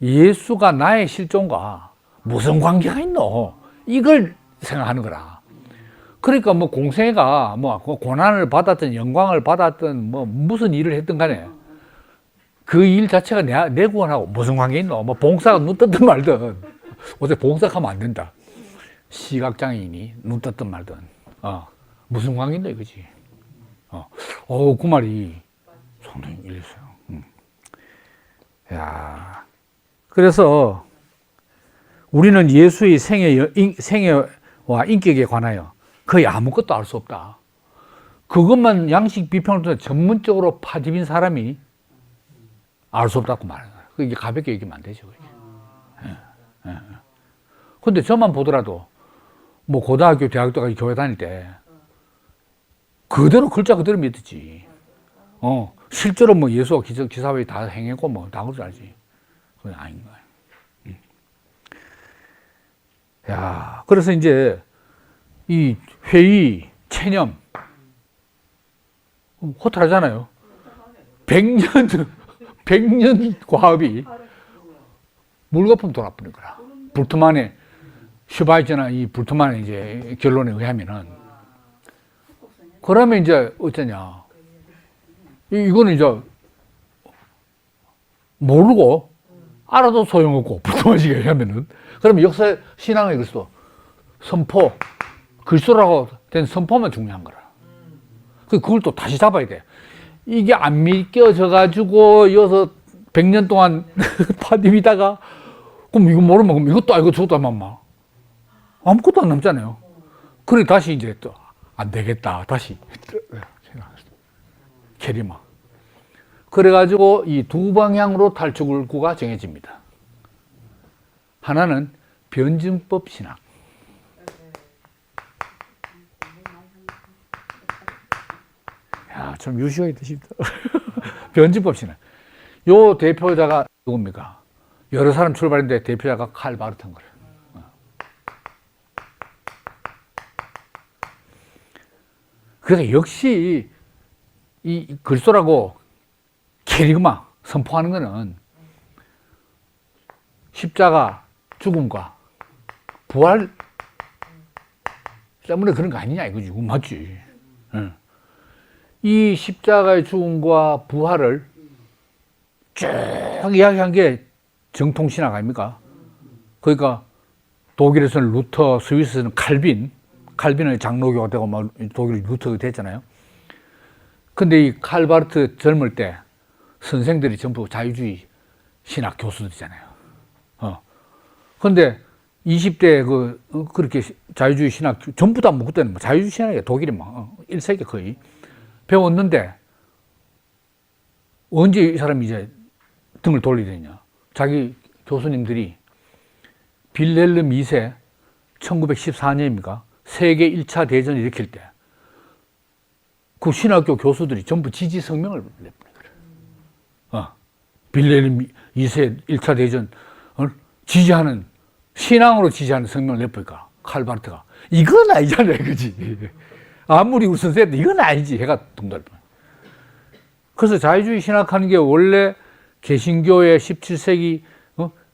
예수가 나의 실존과 무슨 관계가 있노? 이걸 생각하는 거라. 그러니까 뭐 공생애가 뭐 고난을 받았든 영광을 받았든 뭐 무슨 일을 했든 간에 그 일 자체가 내 구원하고 무슨 관계 있노? 뭐 봉사가 눈 떴든 말든. 어제 봉사하면 안 된다. 시각장애인이 눈 떴든 말든. 무슨 관계 있노 이거지. 그 말이 상당히 일리있어요. 야, 그래서 우리는 예수의 생애와 인격에 관하여 거의 아무것도 알 수 없다. 그것만 양식 비평을 통해 전문적으로 파집인 사람이 알 수 없다고 말하는 거야. 그게 가볍게 얘기하면 안 되죠. 근데 저만 보더라도 뭐 고등학교, 대학교까지 교회 다닐 때 그대로 글자 그대로 믿었지. 실제로 뭐 예수가 기사회 다 행했고 뭐 다 그러지 알지. 그건 아닌 거야. 야, 그래서 이제 이 회의, 체념, 호탈하잖아요. 100년 과업이 물거품 돌아버린 거라. 불트만의 슈바이처나 이 불트만의 이제 결론에 의하면은. 그러면 이제 어쩌냐. 이거는 이제 모르고 알아도 소용없고 불트만식에 의하면은. 그러면 역사 신앙의 글쎄 선포, 글소라고 된 선포만 중요한 거라. 그걸 또 다시 잡아야 돼. 이게 안 믿겨져가지고 여기서 100년 동안 파디미다가 그럼 이거 모르면 그럼 이것도 알고 저것도 알면 막 아무것도 안 남잖아요. 그래 다시 이제 또 안 되겠다 다시 캐리마. 그래가지고 이 두 방향으로 탈출구가 정해집니다. 하나는 변증법 신학. 야, 좀 유시하게 드십니다. 변증법 신학. 요 대표자가 누굽니까? 여러 사람 출발했는데 대표자가 칼 바르트인 거예요. 그래서 역시 이 글소라고 캐리그마 선포하는 거는 십자가 죽음과 부활 때문에 그런 거 아니냐 이거지. 맞지. 이 십자가의 죽음과 부활을 쭉 이야기한 게 정통신학 아닙니까? 그러니까 독일에서는 루터, 스위스에서는 칼빈의 장로교가 되고 막 독일 루터가 됐잖아요. 근데 이 칼바르트 젊을 때 선생들이 전부 자유주의 신학 교수들이잖아요. 근데 20대 그렇게 자유주의 신학 전부 다 뭐 그때는 자유주의 신학이 독일이 막 1세기 거의 배웠는데 언제 이 사람이 이제 등을 돌리게 되냐. 자기 교수님들이 빌헬름 2세 1914년입니까? 세계 1차 대전을 일으킬 때 그 신학교 교수들이 전부 지지 성명을 내보낸 거예요. 빌헬름 2세 1차 대전을 지지하는 신앙으로 지지하는 성명을 내보니까 칼바르트가 이건 아니잖아요, 그지? 아무리 우리 선생님도 이건 아니지 해가 동달뻔. 그래서 자유주의 신학하는 게 원래 개신교의 17세기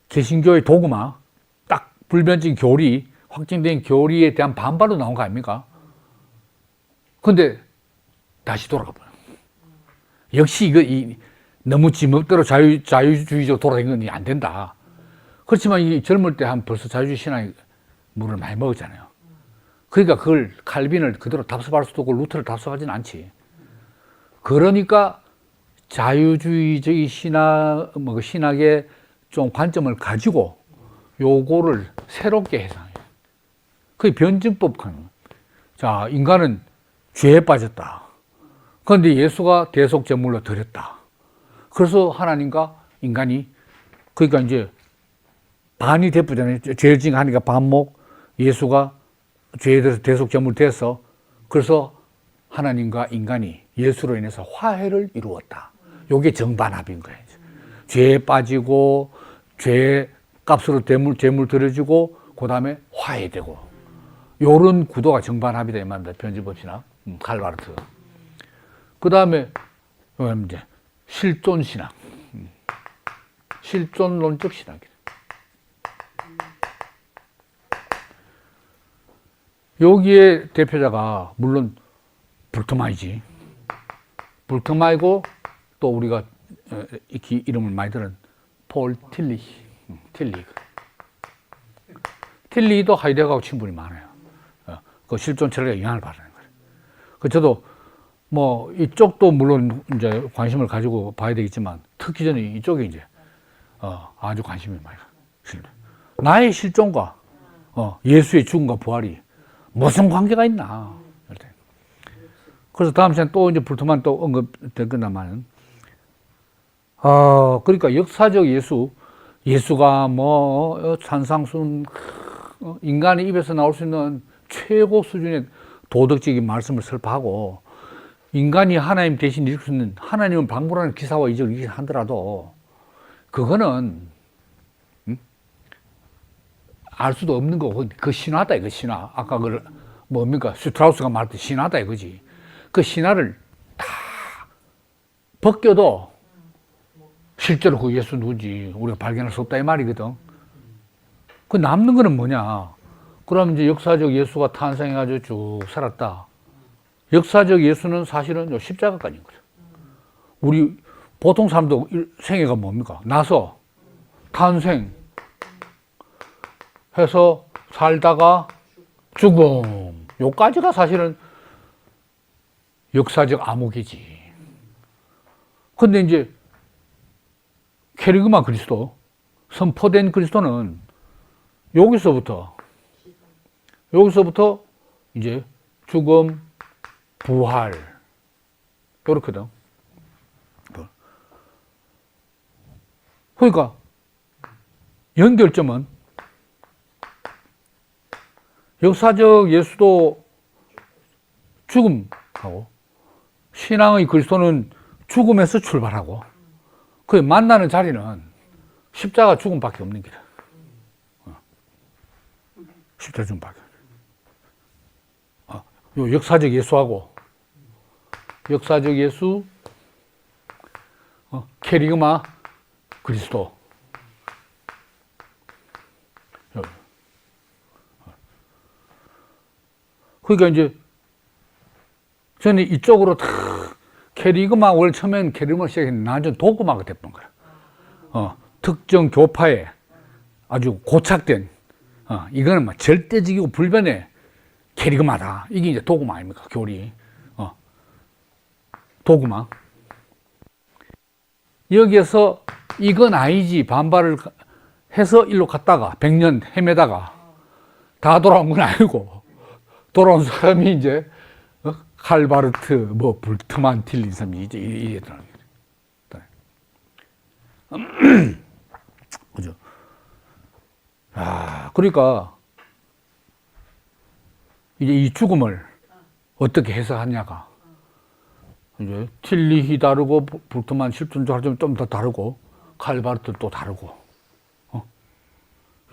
개신교의 도구마 딱 불변증 교리 확증된 교리에 대한 반발로 나온 거 아닙니까? 근데 다시 돌아가 봐요. 역시 너무 지멋대로 자유주의적으로 돌아다니는 건 안 된다. 그렇지만 이 젊을 때 한 벌써 자유주의 신앙이 물을 많이 먹었잖아요. 그러니까 그걸 칼빈을 그대로 답습할 수도 없고 루터를 답습하지는 않지. 그러니까 자유주의적인 신학의 좀 관점을 가지고 요거를 새롭게 해석해요. 그게 변증법 하는 거예요. 자, 인간은 죄에 빠졌다. 그런데 예수가 대속제물로 드렸다. 그래서 하나님과 인간이 그러니까 이제 반이 대표잖아요. 죄를 지은 하니까 반목, 예수가 죄에 대해서 대속제물 돼서 그래서 하나님과 인간이 예수로 인해서 화해를 이루었다. 요게 정반합인 거예요. 죄에 빠지고 죄의 값으로 제물 드려지고 그 다음에 화해되고 요런 구도가 정반합이다 이 말입니다. 변증법 신학 칼바르트. 그 다음에 이제 실존 신학, 실존론적 신학이다. 여기에 대표자가 물론 불트만이지. 불트만이고 또 우리가 익히 이름을 많이 들은 폴 틸리도 하이데거하고 친분이 많아요. 그 실존 철학에 영향을 받는 거예요. 그 저도 뭐 이쪽도 물론 이제 관심을 가지고 봐야 되겠지만 특히 저는 이쪽에 이제 아주 관심이 많이 가요. 나의 실존과 예수의 죽음과 부활이 무슨 관계가 있나. 그래서 다음 시간에 또 이제 불트만 또 언급될 건다만, 그러니까 역사적 예수가 뭐 산상순 인간의 입에서 나올 수 있는 최고 수준의 도덕적인 말씀을 설파하고 인간이 하나님 대신 일으킬 수 있는 하나님을 방불하는 기사와 이적을 하더라도 그거는 알 수도 없는 거고 그 신화다 이거 신화. 아까 그 뭡니까 슈트라우스가 말했듯 신화다 이거지. 그 신화를 다 벗겨도 실제로 그 예수 누구지 우리가 발견할 수 없다 이 말이거든. 그 남는 거는 뭐냐? 그럼 이제 역사적 예수가 탄생해가지고 쭉 살았다. 역사적 예수는 사실은 요 십자가까지인 거죠. 우리 보통 사람도 생애가 뭡니까? 나서 탄생 해서 살다가 죽음. 요까지가 사실은 역사적 암흑이지. 근데 이제 캐리그마 그리스도, 선포된 그리스도는 여기서부터 이제 죽음, 부활, 요렇거든. 그러니까 연결점은 역사적 예수도 죽음하고 신앙의 그리스도는 죽음에서 출발하고 그 만나는 자리는 십자가 죽음밖에 없는 길이야. 십자가 죽음밖에. 요 역사적 예수하고 역사적 예수, 캐리그마 그리스도. 그러니까 이제 저는 이쪽으로 다 캐리그마, 원래 처음엔 캐리그마 시작했는데 나는 도그마가 됐던 거야. 특정 교파에 아주 고착된, 이거는 막 절대적이고 불변의 캐리그마다. 이게 이제 도그마 아닙니까? 교리. 도그마. 여기에서 이건 아니지 반발을 해서 일로 갔다가 100년 헤매다가 다 돌아온 건 아니고 돌아온 사람이 이제 칼바르트, 뭐 불트만 틸린 사람이 이제 이랬더라는 거죠. 그죠? 그러니까 이제 이 죽음을 어떻게 해석하냐가 이제 틸리히 다르고 불트만 실존자는 좀 더 다르고 칼바르트 또 다르고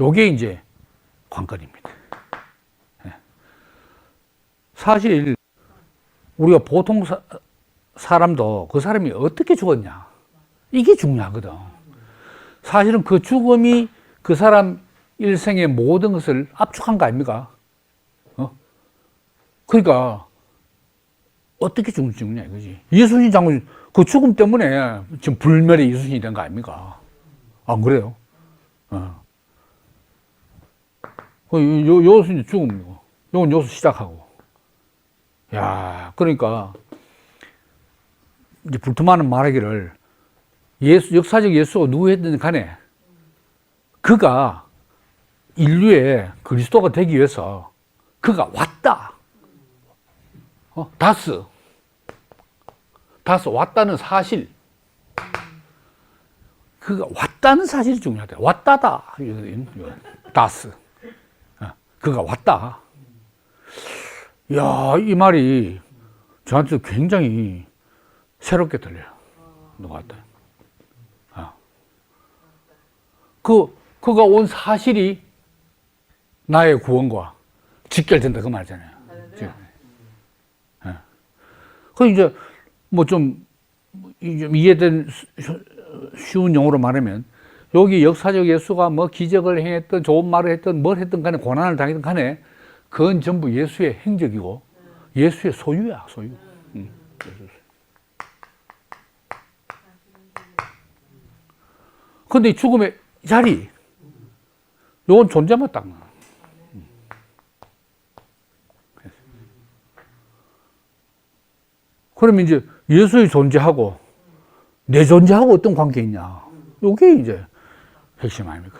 요게 이제 관건입니다. 사실 우리가 보통 사람도 그 사람이 어떻게 죽었냐 이게 중요하거든. 사실은 그 죽음이 그 사람 일생의 모든 것을 압축한 거 아닙니까? 그러니까 어떻게 죽느냐 이거지. 예수님 장군 그 죽음 때문에 지금 불멸의 예수님이 된 거 아닙니까? 안 그래요? 요것은 이제 죽음이고, 요건 여기서 시작하고. 야, 그러니까 이제 불트만은 말하기를 역사적 예수가 누구였든 간에 그가 인류의 그리스도가 되기 위해서 그가 왔다. 다스 왔다는 사실. 그가 왔다는 사실이 중요하다. 왔다다. 다스. 그가 왔다. 야, 이 말이 저한테 굉장히 새롭게 들려요. 누가 왔다. 그가 온 사실이 나의 구원과 직결된다. 그 말이잖아요. 그 이제 뭐 좀 이해된 쉬운 용어로 말하면 여기 역사적 예수가 뭐 기적을 행했던 좋은 말을 했던 뭘 했든 간에 고난을 당했든 간에 그건 전부 예수의 행적이고 예수의 소유야, 소유. 근데 이 죽음의 자리, 요건 존재만 딱. 그러면 이제 예수의 존재하고 내 존재하고 어떤 관계 있냐. 요게 이제 핵심 아닙니까?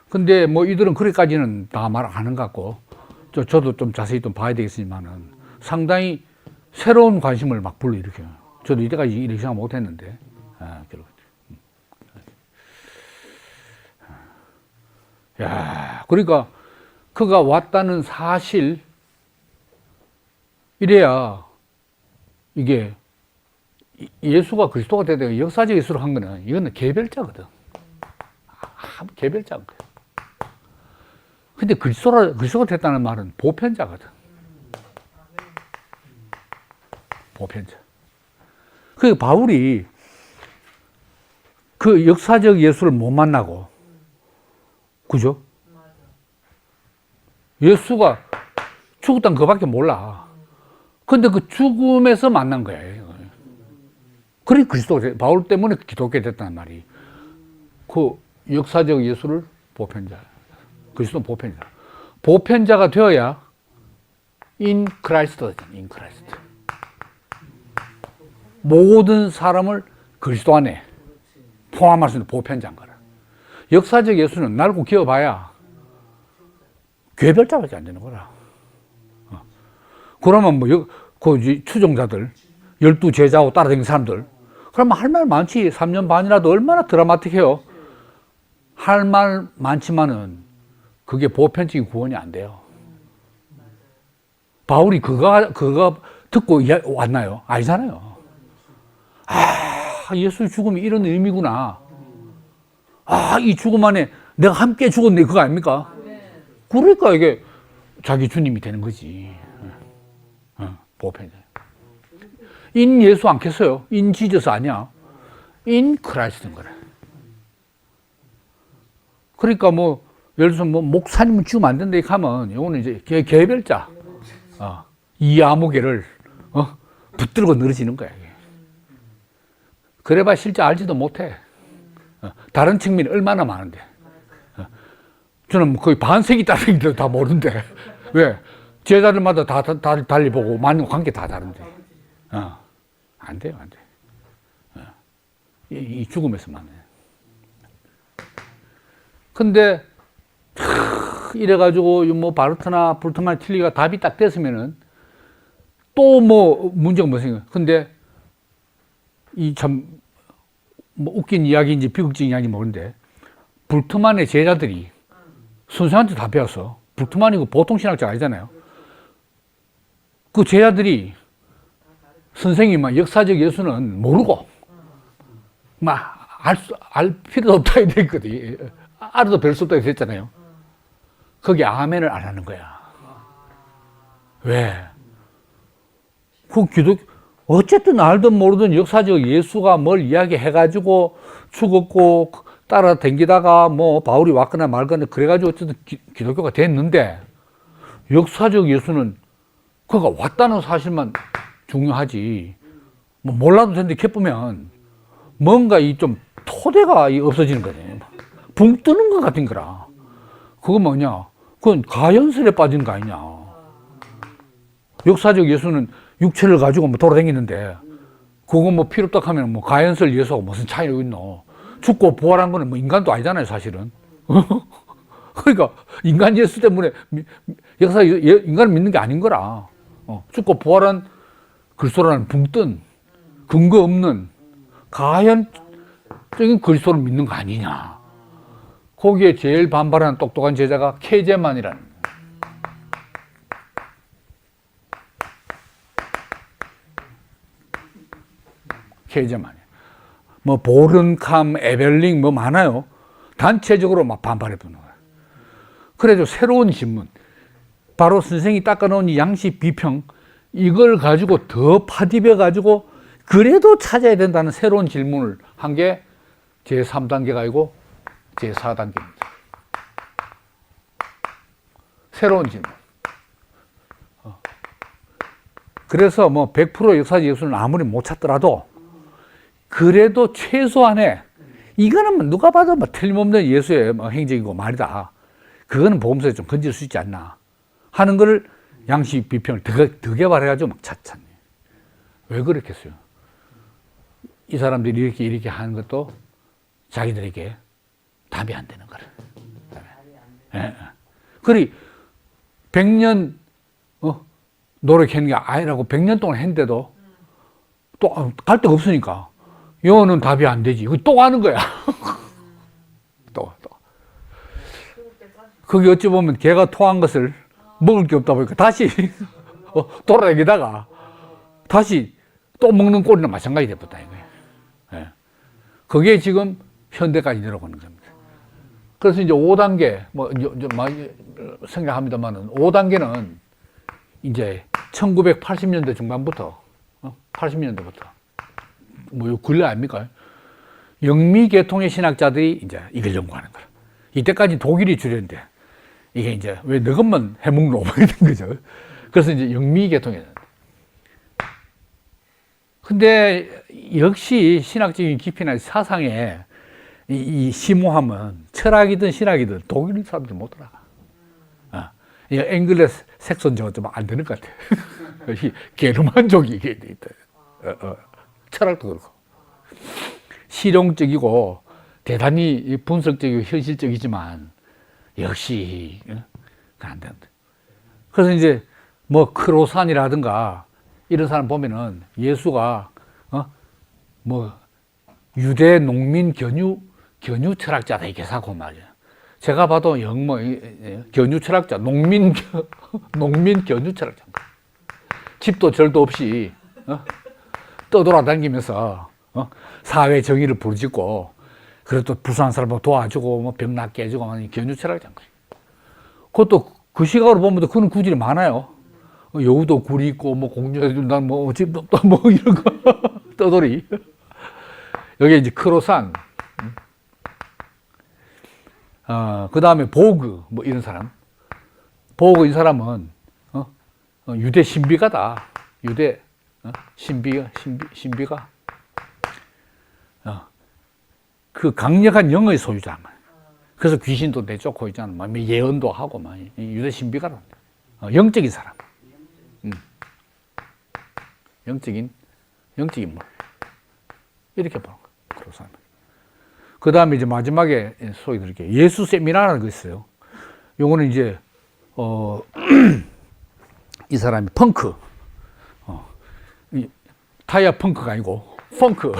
근데 뭐 이들은 그렇게까지는 다 말 안 하는 것 같고, 저도 좀 자세히 좀 봐야 되겠지만은 상당히 새로운 관심을 막 불러일으켜요. 저도 이때까지 이렇게 생각 못 했는데, 야, 그러니까 그가 왔다는 사실, 이래야 이게 예수가 그리스도가 되다가 역사적 예수로 한 거는 이거는 개별자거든. 개별자거든. 근데 그리스도가 됐다는 말은 보편자거든. 보편자. 그 바울이 그 역사적 예수를 못 만나고 그죠? 예수가 죽었다는 그밖에 몰라. 근데 그 죽음에서 만난 거야. 그래 그리스도 바울 때문에 기독교 됐단 말이. 그 역사적 예수를 보편자. 그리스도 보편자. 보편자가 되어야 in Christ잖아. in Christ. 모든 사람을 그리스도 안에 포함할 수 있는 보편자인 거라. 역사적 예수는 날고 기어봐야 괴별자밖에 안 되는 거라. 그러면 뭐, 그 추종자들, 12제자하고 따라다니는 사람들, 그러면 할 말 많지. 3년 반이라도 얼마나 드라마틱해요. 할 말 많지만은 그게 보편적인 구원이 안 돼요. 바울이 그거 듣고 왔나요? 아니잖아요. 아, 예수의 죽음이 이런 의미구나. 아, 이 죽음 안에 내가 함께 죽었네. 그거 아닙니까? 그러니까 이게 자기 주님이 되는 거지. 보편자. 인 예수 않겠어요? 인 지저스 아니야. 인 크라이스트인 거래. 그러니까 뭐, 예를 들어서 뭐, 목사님은 죽으면 안 된다, 이렇게 하면, 이거는 이제 개별자. 이 아무개를, 붙들고 늘어지는 거야, 이게. 그래봐 실제 알지도 못해. 다른 측면이 얼마나 많은데. 저는 거의 반세기 따르기도 다 모르는데. 왜? 제자들마다 다 달리 보고, 맞는 관계 다 다른데. 안 돼요, 안 돼. 이 죽음에서 만나요. 근데, 이래가지고, 뭐, 바르트나 불트만 틸리가 답이 딱 됐으면은, 또 뭐, 문제가 뭐 생겨요. 근데, 이 참, 뭐, 웃긴 이야기인지 비극적인 이야기인지 모르는데, 불트만의 제자들이 선생한테 다 배웠어. 불트만이 그 보통 신학자가 아니잖아요. 그 제자들이 선생이 막 역사적 예수는 모르고, 막, 알 필요도 없다 이랬거든. 알아도 별 수 없다 이랬잖아요. 거기 아멘을 안 하는 거야. 왜? 어쨌든 알든 모르든 역사적 예수가 뭘 이야기해가지고 죽었고, 따라다니다가 뭐 바울이 왔거나 말거나 그래가지고 어쨌든 기독교가 됐는데, 역사적 예수는 그가 왔다는 사실만 중요하지. 뭐 몰라도 되는데 기쁘면 뭔가 이 좀 토대가 없어지는 거네. 붕 뜨는 것 같은 거라. 그거 뭐냐? 그건 가연설에 빠진 거 아니냐. 역사적 예수는 육체를 가지고 뭐 돌아다니는데, 그거 뭐 필요 없다 하면 뭐 가연설 예수하고 무슨 차이가 있노? 죽고 부활한 거는 뭐 인간도 아니잖아요, 사실은. 그러니까 인간 예수 때문에 인간을 믿는 게 아닌 거라. 죽고 부활한 그리스도라는 붕뜬 근거 없는 가연적인 그리스도를 믿는 거 아니냐. 거기에 제일 반발하는 똑똑한 제자가 케제만이라는. 케제만이야. 뭐 보른캄, 에벨링 뭐 많아요. 단체적으로 막 반발해 보는 거야. 그래도 새로운 질문. 바로 선생이 닦아놓은 이 양식 비평, 이걸 가지고 더 파디벼 가지고 그래도 찾아야 된다는 새로운 질문을 한 게 제3단계가 아니고 제4단계입니다. 새로운 질문. 그래서 뭐 100% 역사적 예수는 아무리 못 찾더라도 그래도 최소한의 이거는 누가 봐도 뭐 틀림없는 예수의 뭐 행적이고 말이다. 그거는 복음서에 좀 건질 수 있지 않나 하는 걸 양식 비평을 더 개발해가지고 막 찾네. 왜 그렇겠어요? 이 사람들이 이렇게 하는 것도 자기들에게 답이 안 되는 거라. 예. 그리 100년 노력했는 게 아니라고 100년 동안 했는데도 또 갈 데가 없으니까 영어는 답이 안 되지. 또 하는 거야. 또. 그게 어찌 보면 개가 토한 것을 먹을 게 없다 보니까 다시 돌아다니다가 다시 또 먹는 꼴이나 마찬가지 됐다 이거예요. 예. 그게 지금 현대까지 내려가는 겁니다. 그래서 이제 5단계, 뭐, 많이 생각합니다만은, 5단계는 이제 1980년대 중반부터, 80년대부터, 뭐, 근래 아닙니까? 영미계통의 신학자들이 이제 이걸 연구하는 거야. 이때까지 독일이 주류인데 이게 이제 왜 너것만 해먹노 이런 거죠. 그래서 이제 영미계통이 됐는데. 근데 역시 신학적인 깊이나 사상에 이 심오함은 철학이든 신학이든 독일 사람들 못 들어가. 이 앵글레 색소는 좀 안 되는 것 같아. 게르만족이 이게 돼 있다. 철학도 그렇고. 실용적이고 대단히 분석적이고 현실적이지만 역시 안 된다. 그래서 이제 뭐 크로산이라든가 이런 사람 보면은 예수가 뭐 유대 농민 견유 철학자다 이렇게 사고 말이야. 제가 봐도 영뭐 견유 철학자, 농민 견유 철학자. 집도 절도 없이 떠돌아다니면서 사회 정의를 부르짖고 그래도 불쌍한 사람을 도와주고 뭐 병 낫게 해주고 견유 철학자. 그것도 그 시각으로 보면 그런 구질이 많아요. 여우도 굴이 있고 뭐 공주해준다 뭐 집도 없다 뭐 이런 거 떠돌이. 여기 이제 크로산. 그 다음에 보그 뭐 이런 사람. 보그 이 사람은 유대 신비가다. 유대 신비가 그 강력한 영의 소유자. 그래서 귀신도 내쫓고 있잖아. 막 예언도 하고 막 유대 신비가다. 영적인 사람. 영적인 뭐 이렇게 보는 거. 크로산. 그 다음에 이제 마지막에 소개 드릴게요. 예수 세미나라는 거 있어요. 요거는 이제 이 사람이 펑크, 타이어 펑크가 아니고 펑크.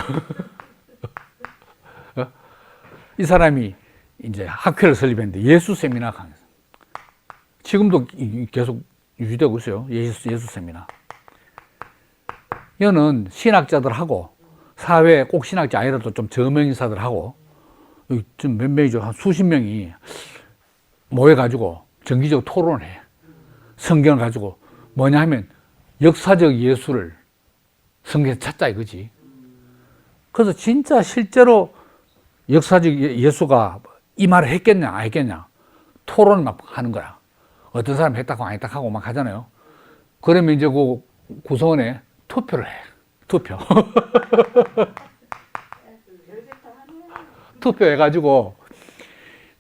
이 사람이 이제 학회를 설립했는데 예수 세미나 강의했어요. 지금도 계속 유지되고 있어요. 예수 세미나. 이거는 신학자들하고 사회 꼭 신학자 아니라도 좀 저명인사들하고 좀 몇 명이죠. 한 수십 명이 모여가지고 정기적으로 토론을 해. 성경을 가지고 뭐냐 하면 역사적 예수를 성경에서 찾자 이거지. 그래서 진짜 실제로 역사적 예수가 이 말을 했겠냐 안 했겠냐 토론을 막 하는 거야. 어떤 사람 했다고 안 했다고 하고 막 하잖아요. 그러면 이제 그 구성원에 투표를 해. 투표. 투표해가지고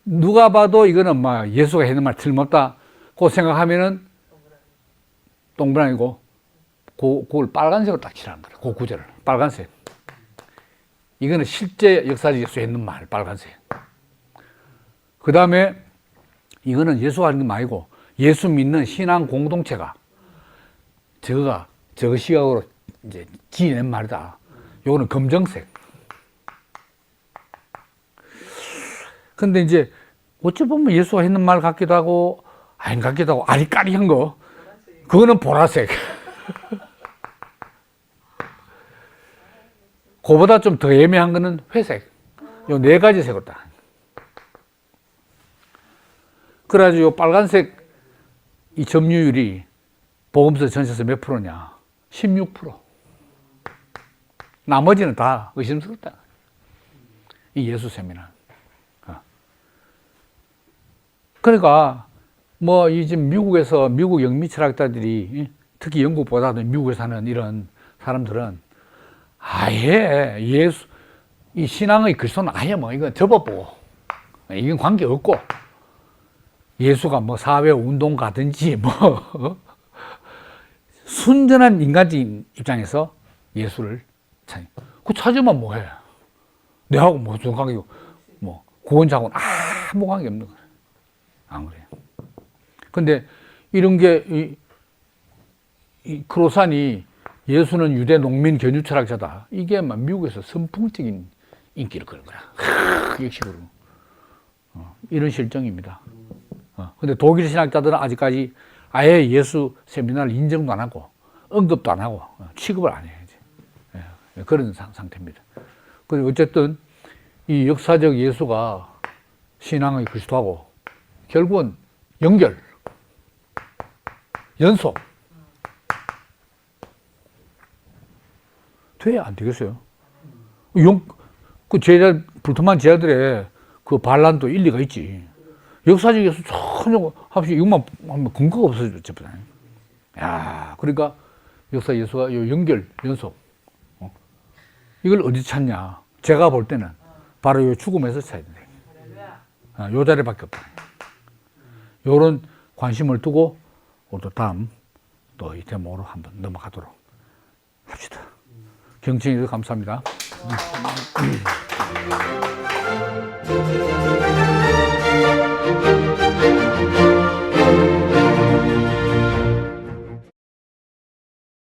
누가 봐도 이거는 막 예수가 했는 말 틀림없다 고 생각하면은 동그라미고 그걸 빨간색으로 딱 칠하는 거야. 그 구절을 빨간색. 이거는 실제 역사적 예수 했는 말 빨간색. 그 다음에 이거는 예수가 하는 게 아니고 예수 믿는 신앙 공동체가 저거 시각으로 이제 지어낸 말이다. 요거는 검정색. 근데 이제 어찌 보면 예수가 했는 말 같기도 하고 아닌 같기도 하고 아리까리한 거 그거는 보라색. 그보다 좀 더 애매한 거는 회색. 요 네 가지 색으로 딱. 그래가지고 요 빨간색 이 점유율이 보험서 전체에서 몇 프로냐? 16%. 나머지는 다 의심스럽다. 이 예수 세미나. 그러니까 뭐 이 지금 미국에서 미국 영미 철학자들이 특히 영국보다도 미국에 사는 이런 사람들은 아예 예수 이 신앙의 그리스도는 아예 뭐 이건 접어보고 이건 관계 없고 예수가 뭐 사회 운동가든지 뭐 순전한 인간적인 입장에서 예수를 찾으면 뭐해? 내하고 무슨 관계고 뭐 구원자하고는 아무 관계 없는 거야. 안 그래요? 근데 이런 게 이 크로산이 예수는 유대 농민 견유 철학자다. 이게 막 미국에서 선풍적인 인기를 끌은 거야. 역식으로. 이런 실정입니다. 근데 독일 신학자들은 아직까지 아예 예수 세미나를 인정도 안 하고 언급도 안 하고 취급을 안 해야지. 그런 상태입니다. 그리고 어쨌든 이 역사적 예수가 신앙의 그리스도하고 결국은 연결, 연속 돼야 안 되겠어요? 그 불통한 제자들의 그 반란도 일리가 있지. 역사적에서 전혀 합시 이것만 하면 근거가 없어졌잖아요. 야, 그러니까 역사 예수가 요 연속. 이걸 어디 찾냐? 제가 볼 때는 바로 요 죽음에서 찾아야 돼. 요 자리밖에 없다. 요런 관심을 두고 또 다음 또 이 대목으로 한번 넘어가도록 합시다. 경청해 주셔서 감사합니다.